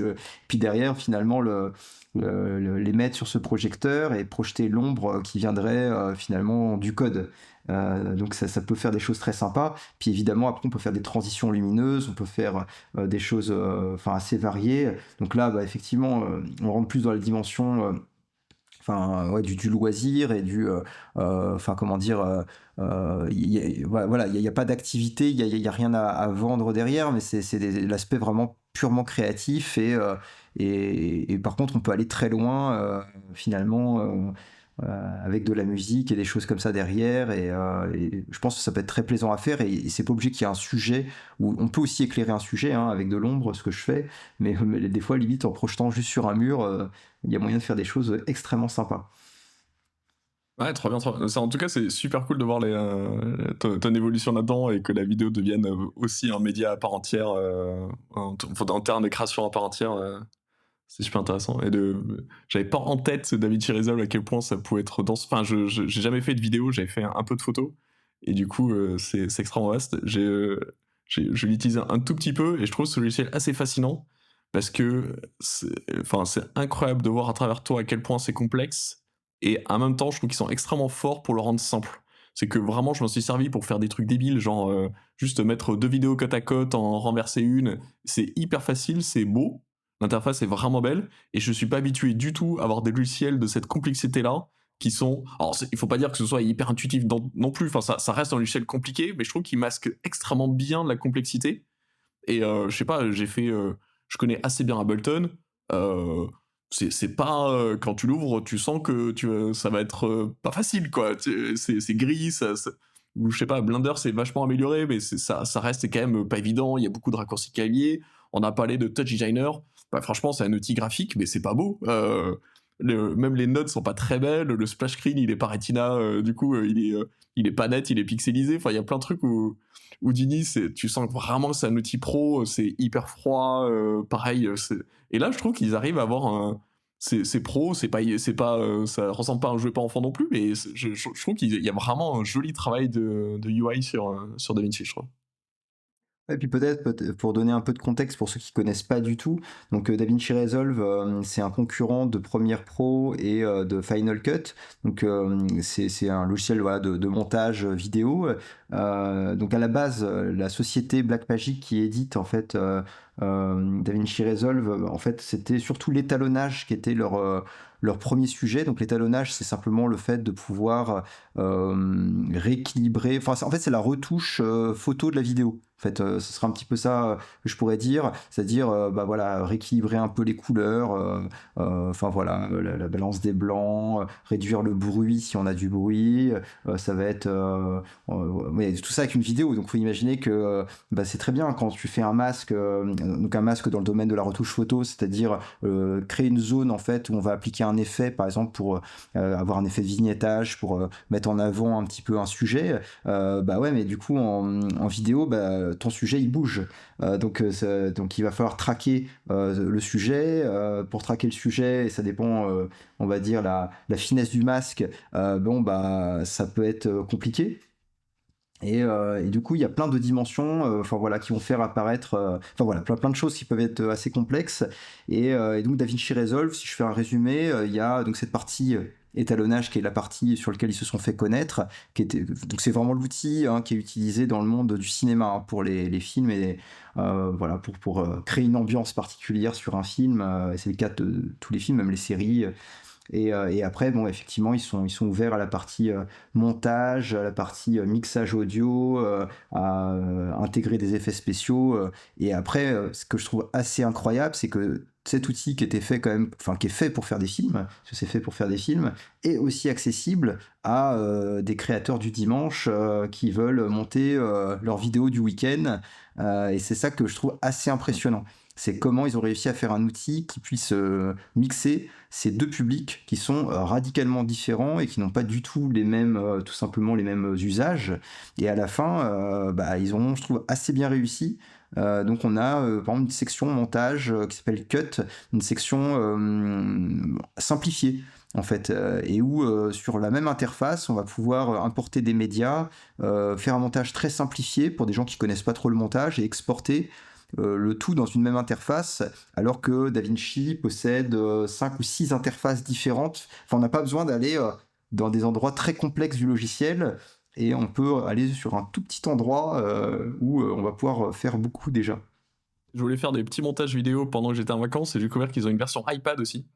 derrière, finalement, les mettre sur ce projecteur et projeter l'ombre qui viendrait finalement du code. Donc ça peut faire des choses très sympas. Puis évidemment, après, on peut faire des transitions lumineuses, on peut faire des choses enfin assez variées. Donc là, bah, effectivement, on rentre plus dans la dimension enfin ouais, du loisir et enfin comment dire, voilà, il y a pas d'activité, il y a rien à vendre derrière, mais c'est l'aspect vraiment purement créatif, et par contre on peut aller très loin finalement, avec de la musique et des choses comme ça derrière, et je pense que ça peut être très plaisant à faire, et c'est pas obligé qu'il y ait un sujet, où on peut aussi éclairer un sujet, hein, avec de l'ombre, ce que je fais, mais des fois limite en projetant juste sur un mur, il y a moyen de faire des choses extrêmement sympas. Ouais, trop bien, trop bien. En tout cas, c'est super cool de voir ton évolution là-dedans et que la vidéo devienne aussi un média à part entière, en termes de création à part entière. C'est super intéressant. J'avais pas en tête DaVinci Resolve à quel point ça pouvait être dense. Enfin, j'ai jamais fait de vidéo, j'avais fait un peu de photos. Et du coup, c'est extrêmement vaste. Je l'utilise un tout petit peu et je trouve ce logiciel assez fascinant parce que c'est incroyable de voir à travers toi à quel point c'est complexe, et en même temps, je trouve qu'ils sont extrêmement forts pour le rendre simple. C'est que vraiment, je m'en suis servi pour faire des trucs débiles, genre juste mettre deux vidéos côte à côte, en renverser une. C'est hyper facile, c'est beau, l'interface est vraiment belle, et je suis pas habitué du tout à avoir des logiciels de cette complexité-là qui sont. Alors, il faut pas dire que ce soit hyper intuitif non plus, enfin, ça reste un logiciel compliqué, mais je trouve qu'il masque extrêmement bien la complexité. Et je sais pas, je connais assez bien Ableton. Euh, c'est pas quand tu l'ouvres, tu sens que ça va être pas facile, quoi. C'est gris, ou je sais pas, Blender c'est vachement amélioré, mais ça reste quand même pas évident. Il y a beaucoup de raccourcis clavier. On a parlé de Touch Designer. Bah, franchement, c'est un outil graphique, mais c'est pas beau. Même les notes sont pas très belles. Le splash screen, il est pas Retina, du coup, il est pas net, il est pixelisé. Enfin, il y a plein de trucs où Dini, tu sens vraiment que c'est un outil pro, c'est hyper froid, pareil. Et là, je trouve qu'ils arrivent à avoir un. C'est pro, ça ressemble pas à un jeu pas enfant non plus, mais je trouve qu'il y a vraiment un joli travail de UI sur DaVinci, je trouve. Et puis pour donner un peu de contexte pour ceux qui connaissent pas du tout, donc DaVinci Resolve, c'est un concurrent de Premiere Pro et de Final Cut. Donc c'est un logiciel voilà, de montage vidéo. Donc à la base, la société Blackmagic qui édite en fait DaVinci Resolve, en fait c'était surtout l'étalonnage qui était leur premier sujet. Donc l'étalonnage, c'est simplement le fait de pouvoir rééquilibrer. Enfin, en fait, c'est la retouche photo de la vidéo. En fait, ce sera un petit peu ça que je pourrais dire, c'est-à-dire bah voilà, rééquilibrer un peu les couleurs, enfin voilà, la balance des blancs, réduire le bruit si on a du bruit, ça va être ouais, tout ça avec une vidéo. Donc, faut imaginer que bah, c'est très bien quand tu fais un masque, donc un masque dans le domaine de la retouche photo, c'est-à-dire créer une zone en fait où on va appliquer un effet, par exemple pour avoir un effet de vignettage, pour mettre en avant un petit peu un sujet. Bah ouais, mais du coup en vidéo, bah ton sujet il bouge, donc il va falloir traquer le sujet. Pour traquer le sujet, et ça dépend, on va dire la finesse du masque. Bon bah ça peut être compliqué. Et du coup, il y a plein de dimensions, enfin voilà, qui vont faire apparaître, enfin voilà, plein de choses qui peuvent être assez complexes. Et donc DaVinci Resolve, si je fais un résumé, il y a donc cette partie étalonnage qui est la partie sur laquelle ils se sont fait connaître, donc c'est vraiment l'outil hein, qui est utilisé dans le monde du cinéma hein, pour les films et voilà pour créer une ambiance particulière sur un film. Et c'est le cas de tous les films, même les séries. Et après, bon, effectivement, ils sont ouverts à la partie montage, à la partie mixage audio, à intégrer des effets spéciaux. Et après, ce que je trouve assez incroyable, c'est que cet outil qui était fait quand même, enfin qui est fait pour faire des films, parce que c'est fait pour faire des films, est aussi accessible à des créateurs du dimanche qui veulent monter leurs vidéos du week-end. Et c'est ça que je trouve assez impressionnant. C'est comment ils ont réussi à faire un outil qui puisse mixer ces deux publics qui sont radicalement différents et qui n'ont pas du tout les mêmes, tout simplement les mêmes usages. Et à la fin, bah, ils ont, je trouve, assez bien réussi. Donc on a par exemple une section montage qui s'appelle Cut, une section simplifiée en fait, et où sur la même interface on va pouvoir importer des médias, faire un montage très simplifié pour des gens qui connaissent pas trop le montage et exporter le tout dans une même interface, alors que DaVinci possède 5 ou 6 interfaces différentes. Enfin, on n'a pas besoin d'aller dans des endroits très complexes du logiciel, et on peut aller sur un tout petit endroit où on va pouvoir faire beaucoup déjà. Je voulais faire des petits montages vidéo pendant que j'étais en vacances, et j'ai découvert qu'ils ont une version iPad aussi.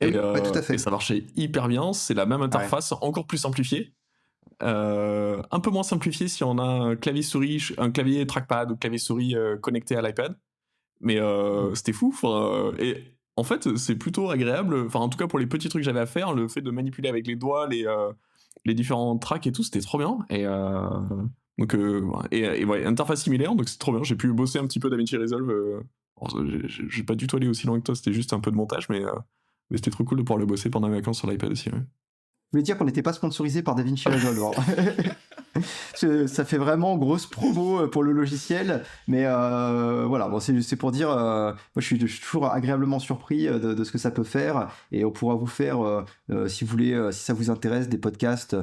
Ah Et, oui, ouais, tout à et fait. ça marchait hyper bien, c'est la même Ouais. interface, encore plus simplifiée. Un peu moins simplifié si on a un clavier souris, un clavier trackpad ou clavier souris connecté à l'iPad. Mais c'était fou. Et en fait, c'est plutôt agréable. Enfin, en tout cas, pour les petits trucs que j'avais à faire, le fait de manipuler avec les doigts les différents tracks et tout, c'était trop bien. Donc, et ouais, interface similaire, donc c'est trop bien. J'ai pu bosser un petit peu DaVinci Resolve. J'ai pas du tout allé aussi loin que toi, c'était juste un peu de montage, mais c'était trop cool de pouvoir le bosser pendant mes vacances sur l'iPad aussi. Ouais. Je voulais dire qu'on n'était pas sponsorisé par DaVinci Resolve. Ça fait vraiment grosse promo pour le logiciel, mais voilà, bon, c'est pour dire, moi je suis toujours agréablement surpris de ce que ça peut faire, et on pourra vous faire, si vous voulez, si ça vous intéresse, des podcasts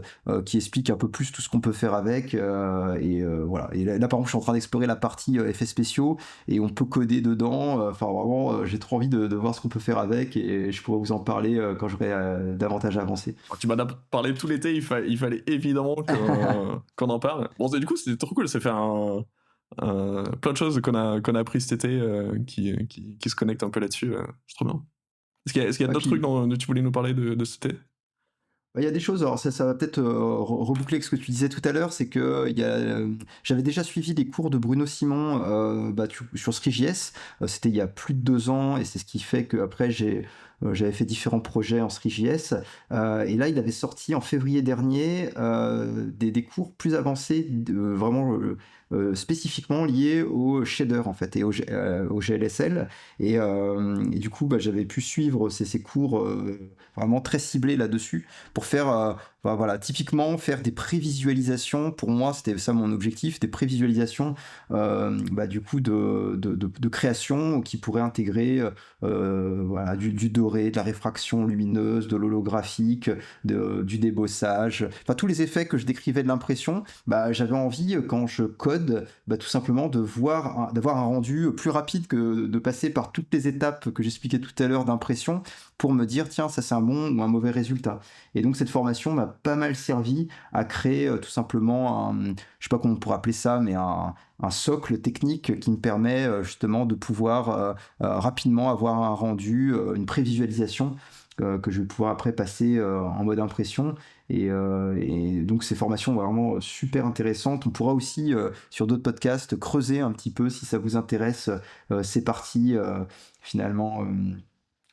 qui expliquent un peu plus tout ce qu'on peut faire avec, et voilà. Et là, par exemple, je suis en train d'explorer la partie effets spéciaux, et on peut coder dedans, enfin vraiment, j'ai trop envie de voir ce qu'on peut faire avec, et je pourrais vous en parler quand j'aurai davantage avancé. Alors, tu m'en as parlé tout l'été, il fallait évidemment qu'on en parle. Bon, du coup, c'était trop cool, ça fait plein de choses qu'on a appris cet été qui se connectent un peu là-dessus. C'est trop bien. Est-ce qu'il y a Ouais, d'autres puis trucs dont tu voulais nous parler de cet été? bah, il y a des choses, alors ça va peut-être reboucler avec ce que tu disais tout à l'heure, c'est que j'avais déjà suivi des cours de Bruno Simon sur StriJS. C'était il y a plus de 2 ans, et c'est ce qui fait qu'après j'avais fait différents projets en StriJS. Et là, il avait sorti en février dernier des cours plus avancés, vraiment spécifiquement liés au shader en fait, et au GLSL. Et du coup, bah, j'avais pu suivre ces cours vraiment très ciblés là-dessus pour faire, voilà, typiquement faire des prévisualisations. Pour moi, c'était ça mon objectif, des prévisualisations du coup de création qui pourraient intégrer voilà, du doré, de la réfraction lumineuse, de l'holographique, du débossage, enfin tous les effets que je décrivais de l'impression. Bah, j'avais envie, quand je code, bah, tout simplement d'avoir un rendu plus rapide que de passer par toutes les étapes que j'expliquais tout à l'heure d'impression pour me dire tiens, ça c'est un bon ou un mauvais résultat. Et donc cette formation m'a pas mal servi à créer tout simplement je sais pas comment on pourrait appeler ça, mais un socle technique qui me permet justement de pouvoir rapidement avoir un rendu, une prévisualisation que je vais pouvoir après passer en mode impression. Et donc ces formations vraiment super intéressantes. On pourra aussi sur d'autres podcasts creuser un petit peu si ça vous intéresse ces parties finalement.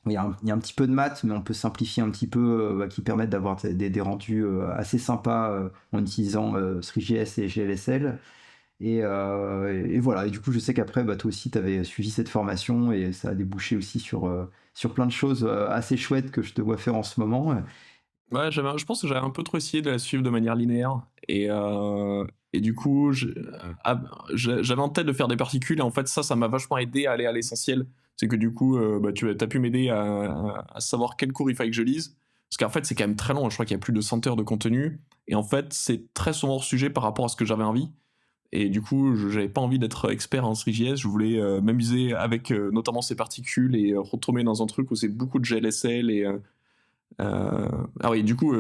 Il y a un petit peu de maths, mais on peut simplifier un petit peu, qui permettent d'avoir des rendus assez sympas en utilisant StriJS et GLSL. Et voilà, et du coup je sais qu'après bah, toi aussi tu avais suivi cette formation, et ça a débouché aussi sur plein de choses assez chouettes que je te vois faire en ce moment. Ouais, je pense que j'avais un peu trop essayé de la suivre de manière linéaire. Et du coup, j'avais en tête de faire des particules. Et en fait, ça m'a vachement aidé à aller à l'essentiel. C'est que du coup, bah, tu as pu m'aider à savoir quel cours il fallait que je lise. Parce qu'en fait, c'est quand même très long. Je crois qu'il y a plus de 100 heures de contenu. Et en fait, c'est très souvent hors sujet par rapport à ce que j'avais envie. Et du coup, j'avais pas envie d'être expert en StriJS. Je voulais m'amuser avec notamment ces particules et retomber dans un truc où c'est beaucoup de GLSL ah oui, du coup,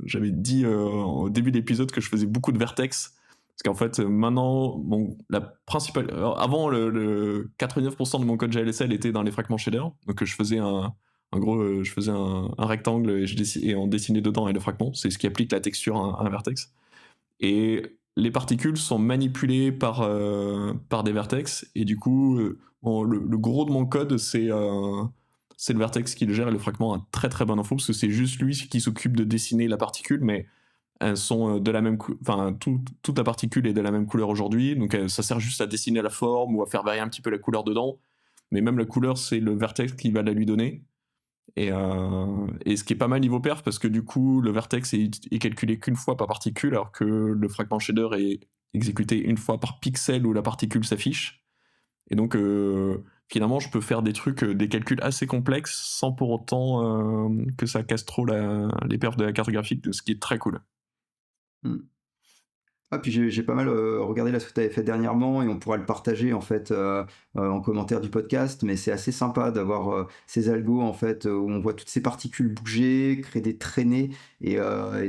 j'avais dit au début de l'épisode que je faisais beaucoup de vertex. Parce qu'en fait, maintenant, la principale. Alors, avant, le 99% de mon code GLSL était dans les fragments shader. Donc, je faisais je faisais un rectangle et on dessinait dedans et le fragment. C'est ce qui applique la texture à un vertex. Et les particules sont manipulées par des vertex. Et du coup, le gros de mon code, c'est le vertex qui le gère, et le fragment a très très bonne info parce que c'est juste lui qui s'occupe de dessiner la particule, mais elles sont de la même enfin toute la particule est de la même couleur aujourd'hui, donc ça sert juste à dessiner la forme ou à faire varier un petit peu la couleur dedans, mais même la couleur c'est le vertex qui va la lui donner. Et ce qui est pas mal niveau perf, parce que du coup le vertex est calculé qu'une fois par particule, alors que le fragment shader est exécuté une fois par pixel où la particule s'affiche. Et donc, finalement, je peux faire des trucs, des calculs assez complexes sans pour autant que ça casse trop les perfs de la carte graphique, ce qui est très cool. Mm. Ah, puis j'ai pas mal regardé là ce que tu avais fait dernièrement, et on pourra le partager en fait en commentaire du podcast, mais c'est assez sympa d'avoir ces algos en fait où on voit toutes ces particules bouger, créer des traînées, et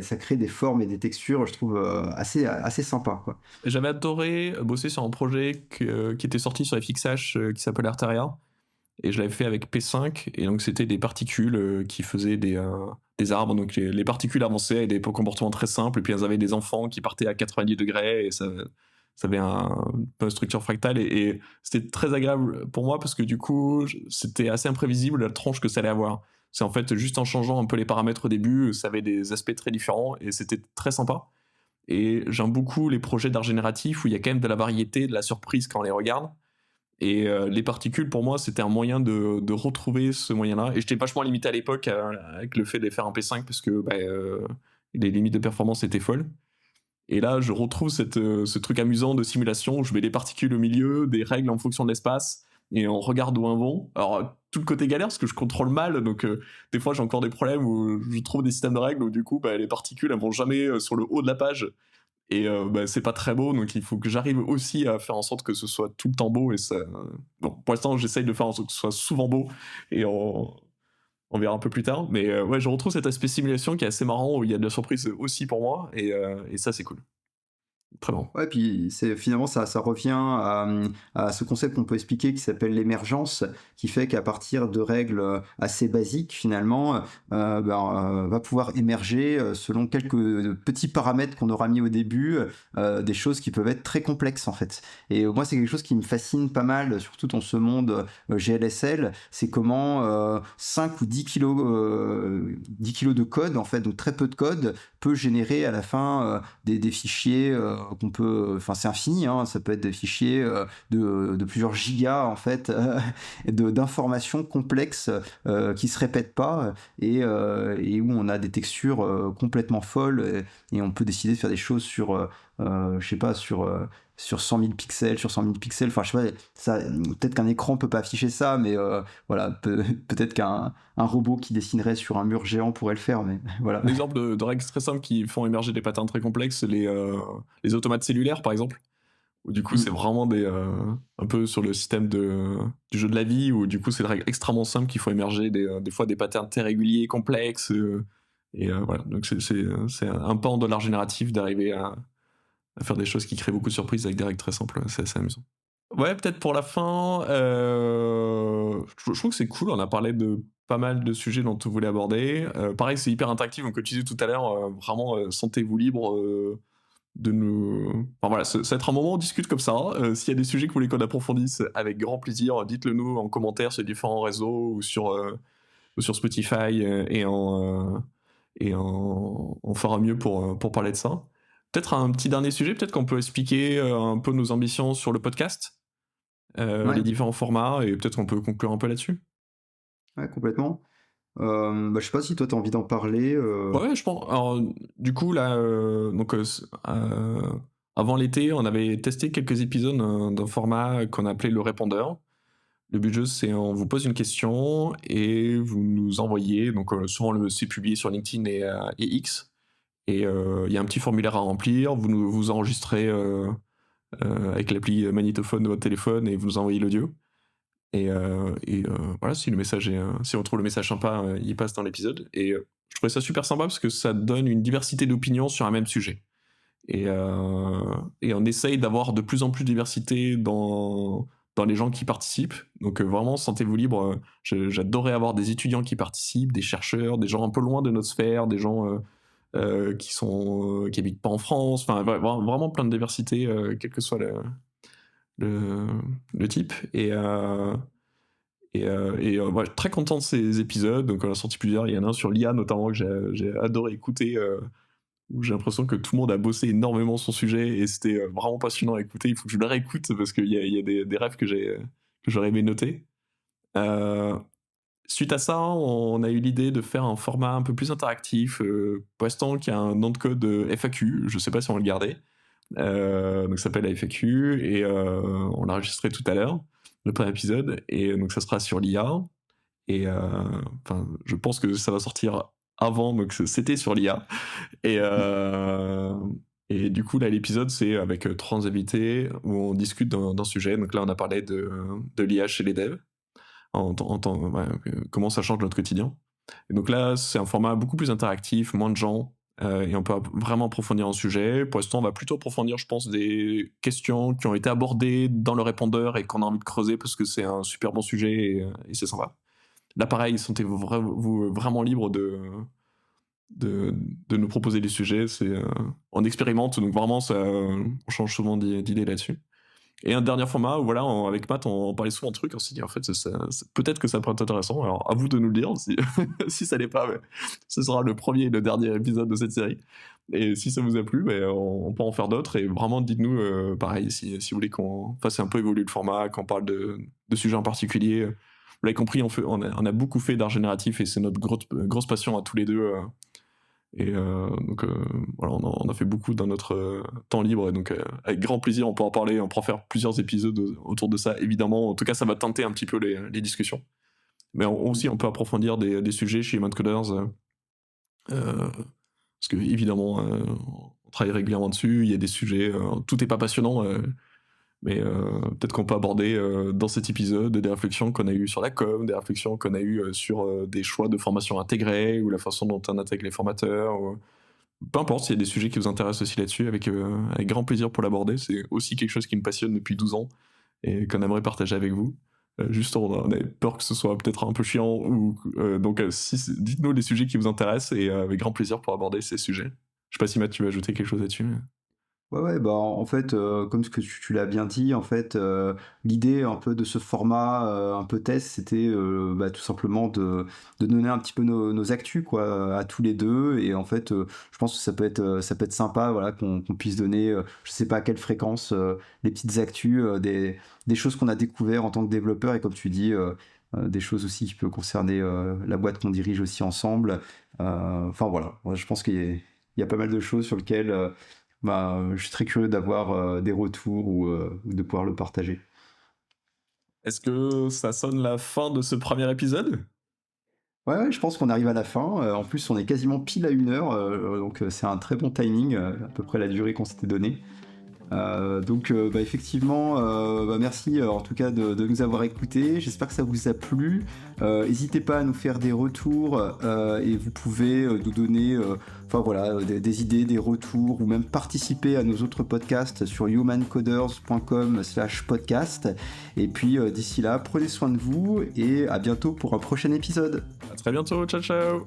ça crée des formes et des textures, je trouve assez sympa quoi. J'avais adoré bosser sur un projet qui était sorti sur FXH qui s'appelle Arteria, et je l'avais fait avec P5, et donc c'était des particules qui faisaient des arbres, donc les particules avançaient avec des comportements très simples, et puis elles avaient des enfants qui partaient à 90 degrés, et ça avait un peu une structure fractale, et c'était très agréable pour moi parce que du coup c'était assez imprévisible la tronche que ça allait avoir. C'est en fait juste en changeant un peu les paramètres au début, ça avait des aspects très différents et c'était très sympa. Et j'aime beaucoup les projets d'art génératif où il y a quand même de la variété, de la surprise quand on les regarde. Et les particules, pour moi, c'était un moyen de retrouver ce moyen-là. Et j'étais vachement limité à l'époque avec le fait de les faire en P5 parce que les limites de performance étaient folles. Et là, je retrouve ce truc amusant de simulation où je mets des particules au milieu, des règles en fonction de l'espace, et on regarde où elles vont. Alors, tout le côté galère, parce que je contrôle mal, donc des fois j'ai encore des problèmes où je trouve des systèmes de règles où du coup, les particules, elles vont jamais sur le haut de la page, et c'est pas très beau, donc il faut que j'arrive aussi à faire en sorte que ce soit tout le temps beau, et ça... Bon, pour l'instant, j'essaye de faire en sorte que ce soit souvent beau, et on verra un peu plus tard. Mais ouais, je retrouve cet aspect simulation qui est assez marrant, où il y a de la surprise aussi pour moi, et ça, c'est cool. Très marrant. Ouais, puis c'est finalement ça revient à ce concept qu'on peut expliquer qui s'appelle l'émergence, qui fait qu'à partir de règles assez basiques finalement, va pouvoir émerger selon quelques petits paramètres qu'on aura mis au début, des choses qui peuvent être très complexes en fait. Et moi c'est quelque chose qui me fascine pas mal, surtout dans ce monde GLSL, c'est comment 5 ou 10 kilos, 10 kilos de code en fait, donc très peu de code, peut générer à la fin des fichiers qu'on peut, enfin c'est infini, hein, ça peut être des fichiers de plusieurs gigas en fait, d'informations complexes qui se répètent pas et où on a des textures complètement folles et on peut décider de faire des choses sur, je sais pas, sur 100 000 pixels, sur 100 000 pixels, enfin je sais pas, ça, peut-être qu'un écran peut pas afficher ça, mais voilà, peut-être qu'un robot qui dessinerait sur un mur géant pourrait le faire, mais voilà. Un exemple de règles très simples qui font émerger des patterns très complexes, c'est les automates cellulaires, par exemple, où du coup, c'est Mm. vraiment un peu sur le système du jeu de la vie, où du coup, c'est des règles extrêmement simples qui font émerger des fois des patterns très réguliers, complexes. Voilà, donc c'est un pan de l'art génératif d'arriver à faire des choses qui créent beaucoup de surprises avec des règles très simples. C'est assez amusant. Ouais, peut-être pour la fin, je trouve que c'est cool, on a parlé de pas mal de sujets dont on voulait aborder. Pareil, c'est hyper interactif, donc comme tu disais tout à l'heure, vraiment, sentez-vous libre, de nous... Enfin voilà, ça va être un moment où on discute comme ça. S'il y a des sujets que vous voulez qu'on approfondisse, avec grand plaisir, dites-le nous en commentaire sur les différents réseaux ou sur Spotify, on fera mieux pour parler de ça. Peut-être un petit dernier sujet, peut-être qu'on peut expliquer un peu nos ambitions sur le podcast, Ouais, les différents formats, et peut-être on peut conclure un peu là-dessus. ouais, complètement. Je sais pas si toi t'as envie d'en parler. Ouais, je pense. Alors, du coup, là, avant l'été, on avait testé quelques épisodes d'un format qu'on appelait le répondeur. Le but du jeu, c'est on vous pose une question et vous nous envoyez. Donc, souvent, c'est publié sur LinkedIn et X. Et il y a un petit formulaire à remplir. Vous enregistrez avec l'appli magnétophone de votre téléphone et vous nous envoyez l'audio. Voilà, si si on trouve le message sympa, il passe dans l'épisode. Et je trouvais ça super sympa parce que ça donne une diversité d'opinions sur un même sujet. Et on essaye d'avoir de plus en plus de diversité dans les gens qui participent. Donc vraiment, sentez-vous libre. J'adorais avoir des étudiants qui participent, des chercheurs, des gens un peu loin de notre sphère, des gens qui habitent pas en France. Enfin, vraiment plein de diversité, quel que soit le, le type. Ouais, très content de ces épisodes. Donc on a sorti plusieurs. Il y en a un sur l'IA notamment que j'ai adoré écouter, où j'ai l'impression que tout le monde a bossé énormément son sujet et c'était vraiment passionnant à écouter. Il faut que je le réécoute parce qu'il y a des rêves que j'aurais aimé noter. Euh, Suite à ça, on a eu l'idée de faire un format un peu plus interactif. Pour l'instant, qui a un nom de code FAQ. Je sais pas si on va le garder. Donc ça s'appelle la FAQ et on l'a enregistré tout à l'heure, le premier épisode. Et donc ça sera sur l'IA. Et je pense que ça va sortir avant, donc c'était sur l'IA. Et, et du coup, là, l'épisode, c'est avec trois invités où on discute d'un sujet. Donc là, on a parlé de l'IA chez les devs, comment ça change notre quotidien. Et donc là, c'est un format beaucoup plus interactif, moins de gens, et on peut vraiment approfondir un sujet. Pour l'instant, on va plutôt approfondir, je pense, des questions qui ont été abordées dans le répondeur et qu'on a envie de creuser parce que c'est un super bon sujet et c'est sympa. Là, pareil, sentez-vous vraiment libre de nous proposer des sujets. On expérimente, donc vraiment, on change souvent d'idées là-dessus. Et un dernier format où, voilà, avec Matt, on parlait souvent de trucs, on s'est dit, en fait, peut-être que ça pourrait être intéressant. Alors, à vous de nous le dire, si ça l'est pas, ce sera le premier et le dernier épisode de cette série. Et si ça vous a plu, on peut en faire d'autres. Et vraiment, dites-nous, pareil, si vous voulez qu'on fasse un peu évoluer le format, qu'on parle de sujets en particulier. Vous l'avez compris, on a beaucoup fait d'art génératif et c'est notre grosse passion à tous les deux. Et donc voilà, on a fait beaucoup dans notre temps libre, et donc avec grand plaisir on peut en parler, on pourra faire plusieurs épisodes autour de ça, évidemment. En tout cas, ça va teinter un petit peu les discussions. Mais aussi, on peut approfondir des sujets chez Human Coders, parce que évidemment, on travaille régulièrement dessus. Il y a des sujets, tout n'est pas passionnant, mais peut-être qu'on peut aborder dans cet épisode des réflexions qu'on a eues sur la com, des réflexions qu'on a eues sur des choix de formation intégrés, ou la façon dont on intègre les formateurs. Peu importe, s'il y a des sujets qui vous intéressent aussi là-dessus, avec grand plaisir pour l'aborder. C'est aussi quelque chose qui me passionne depuis 12 ans et qu'on aimerait partager avec vous. Juste, on avait peur que ce soit peut-être un peu chiant, donc dites-nous les sujets qui vous intéressent, et avec grand plaisir pour aborder ces sujets. Je sais pas si Matt, tu veux ajouter quelque chose là-dessus. Ouais, bah, en fait, comme ce que tu l'as bien dit, en fait, l'idée un peu de ce format, un peu test, c'était, bah, tout simplement de donner un petit peu nos actus, quoi, à tous les 2. Et en fait, je pense que ça peut être sympa, voilà, qu'on puisse donner, je sais pas à quelle fréquence, les petites actus, des choses qu'on a découvert en tant que développeur, et comme tu dis, des choses aussi qui peuvent concerner, la boîte qu'on dirige aussi ensemble. Enfin voilà, moi je pense qu'il y a pas mal de choses sur lesquelles, bah, je suis très curieux d'avoir des retours ou de pouvoir le partager. Est-ce que ça sonne la fin de ce premier épisode? Ouais, ouais, je pense qu'on arrive à la fin. En plus, on est quasiment pile à 1 heure, donc c'est un très bon timing, à peu près la durée qu'on s'était donnée. Donc bah, effectivement, bah, merci en tout cas de nous avoir écoutés. J'espère que ça vous a plu. N'hésitez pas à nous faire des retours, et vous pouvez nous donner enfin voilà, des idées, des retours, ou même participer à nos autres podcasts sur humancoders.com/podcast. Et puis d'ici là, prenez soin de vous et à bientôt pour un prochain épisode. À très bientôt, ciao ciao!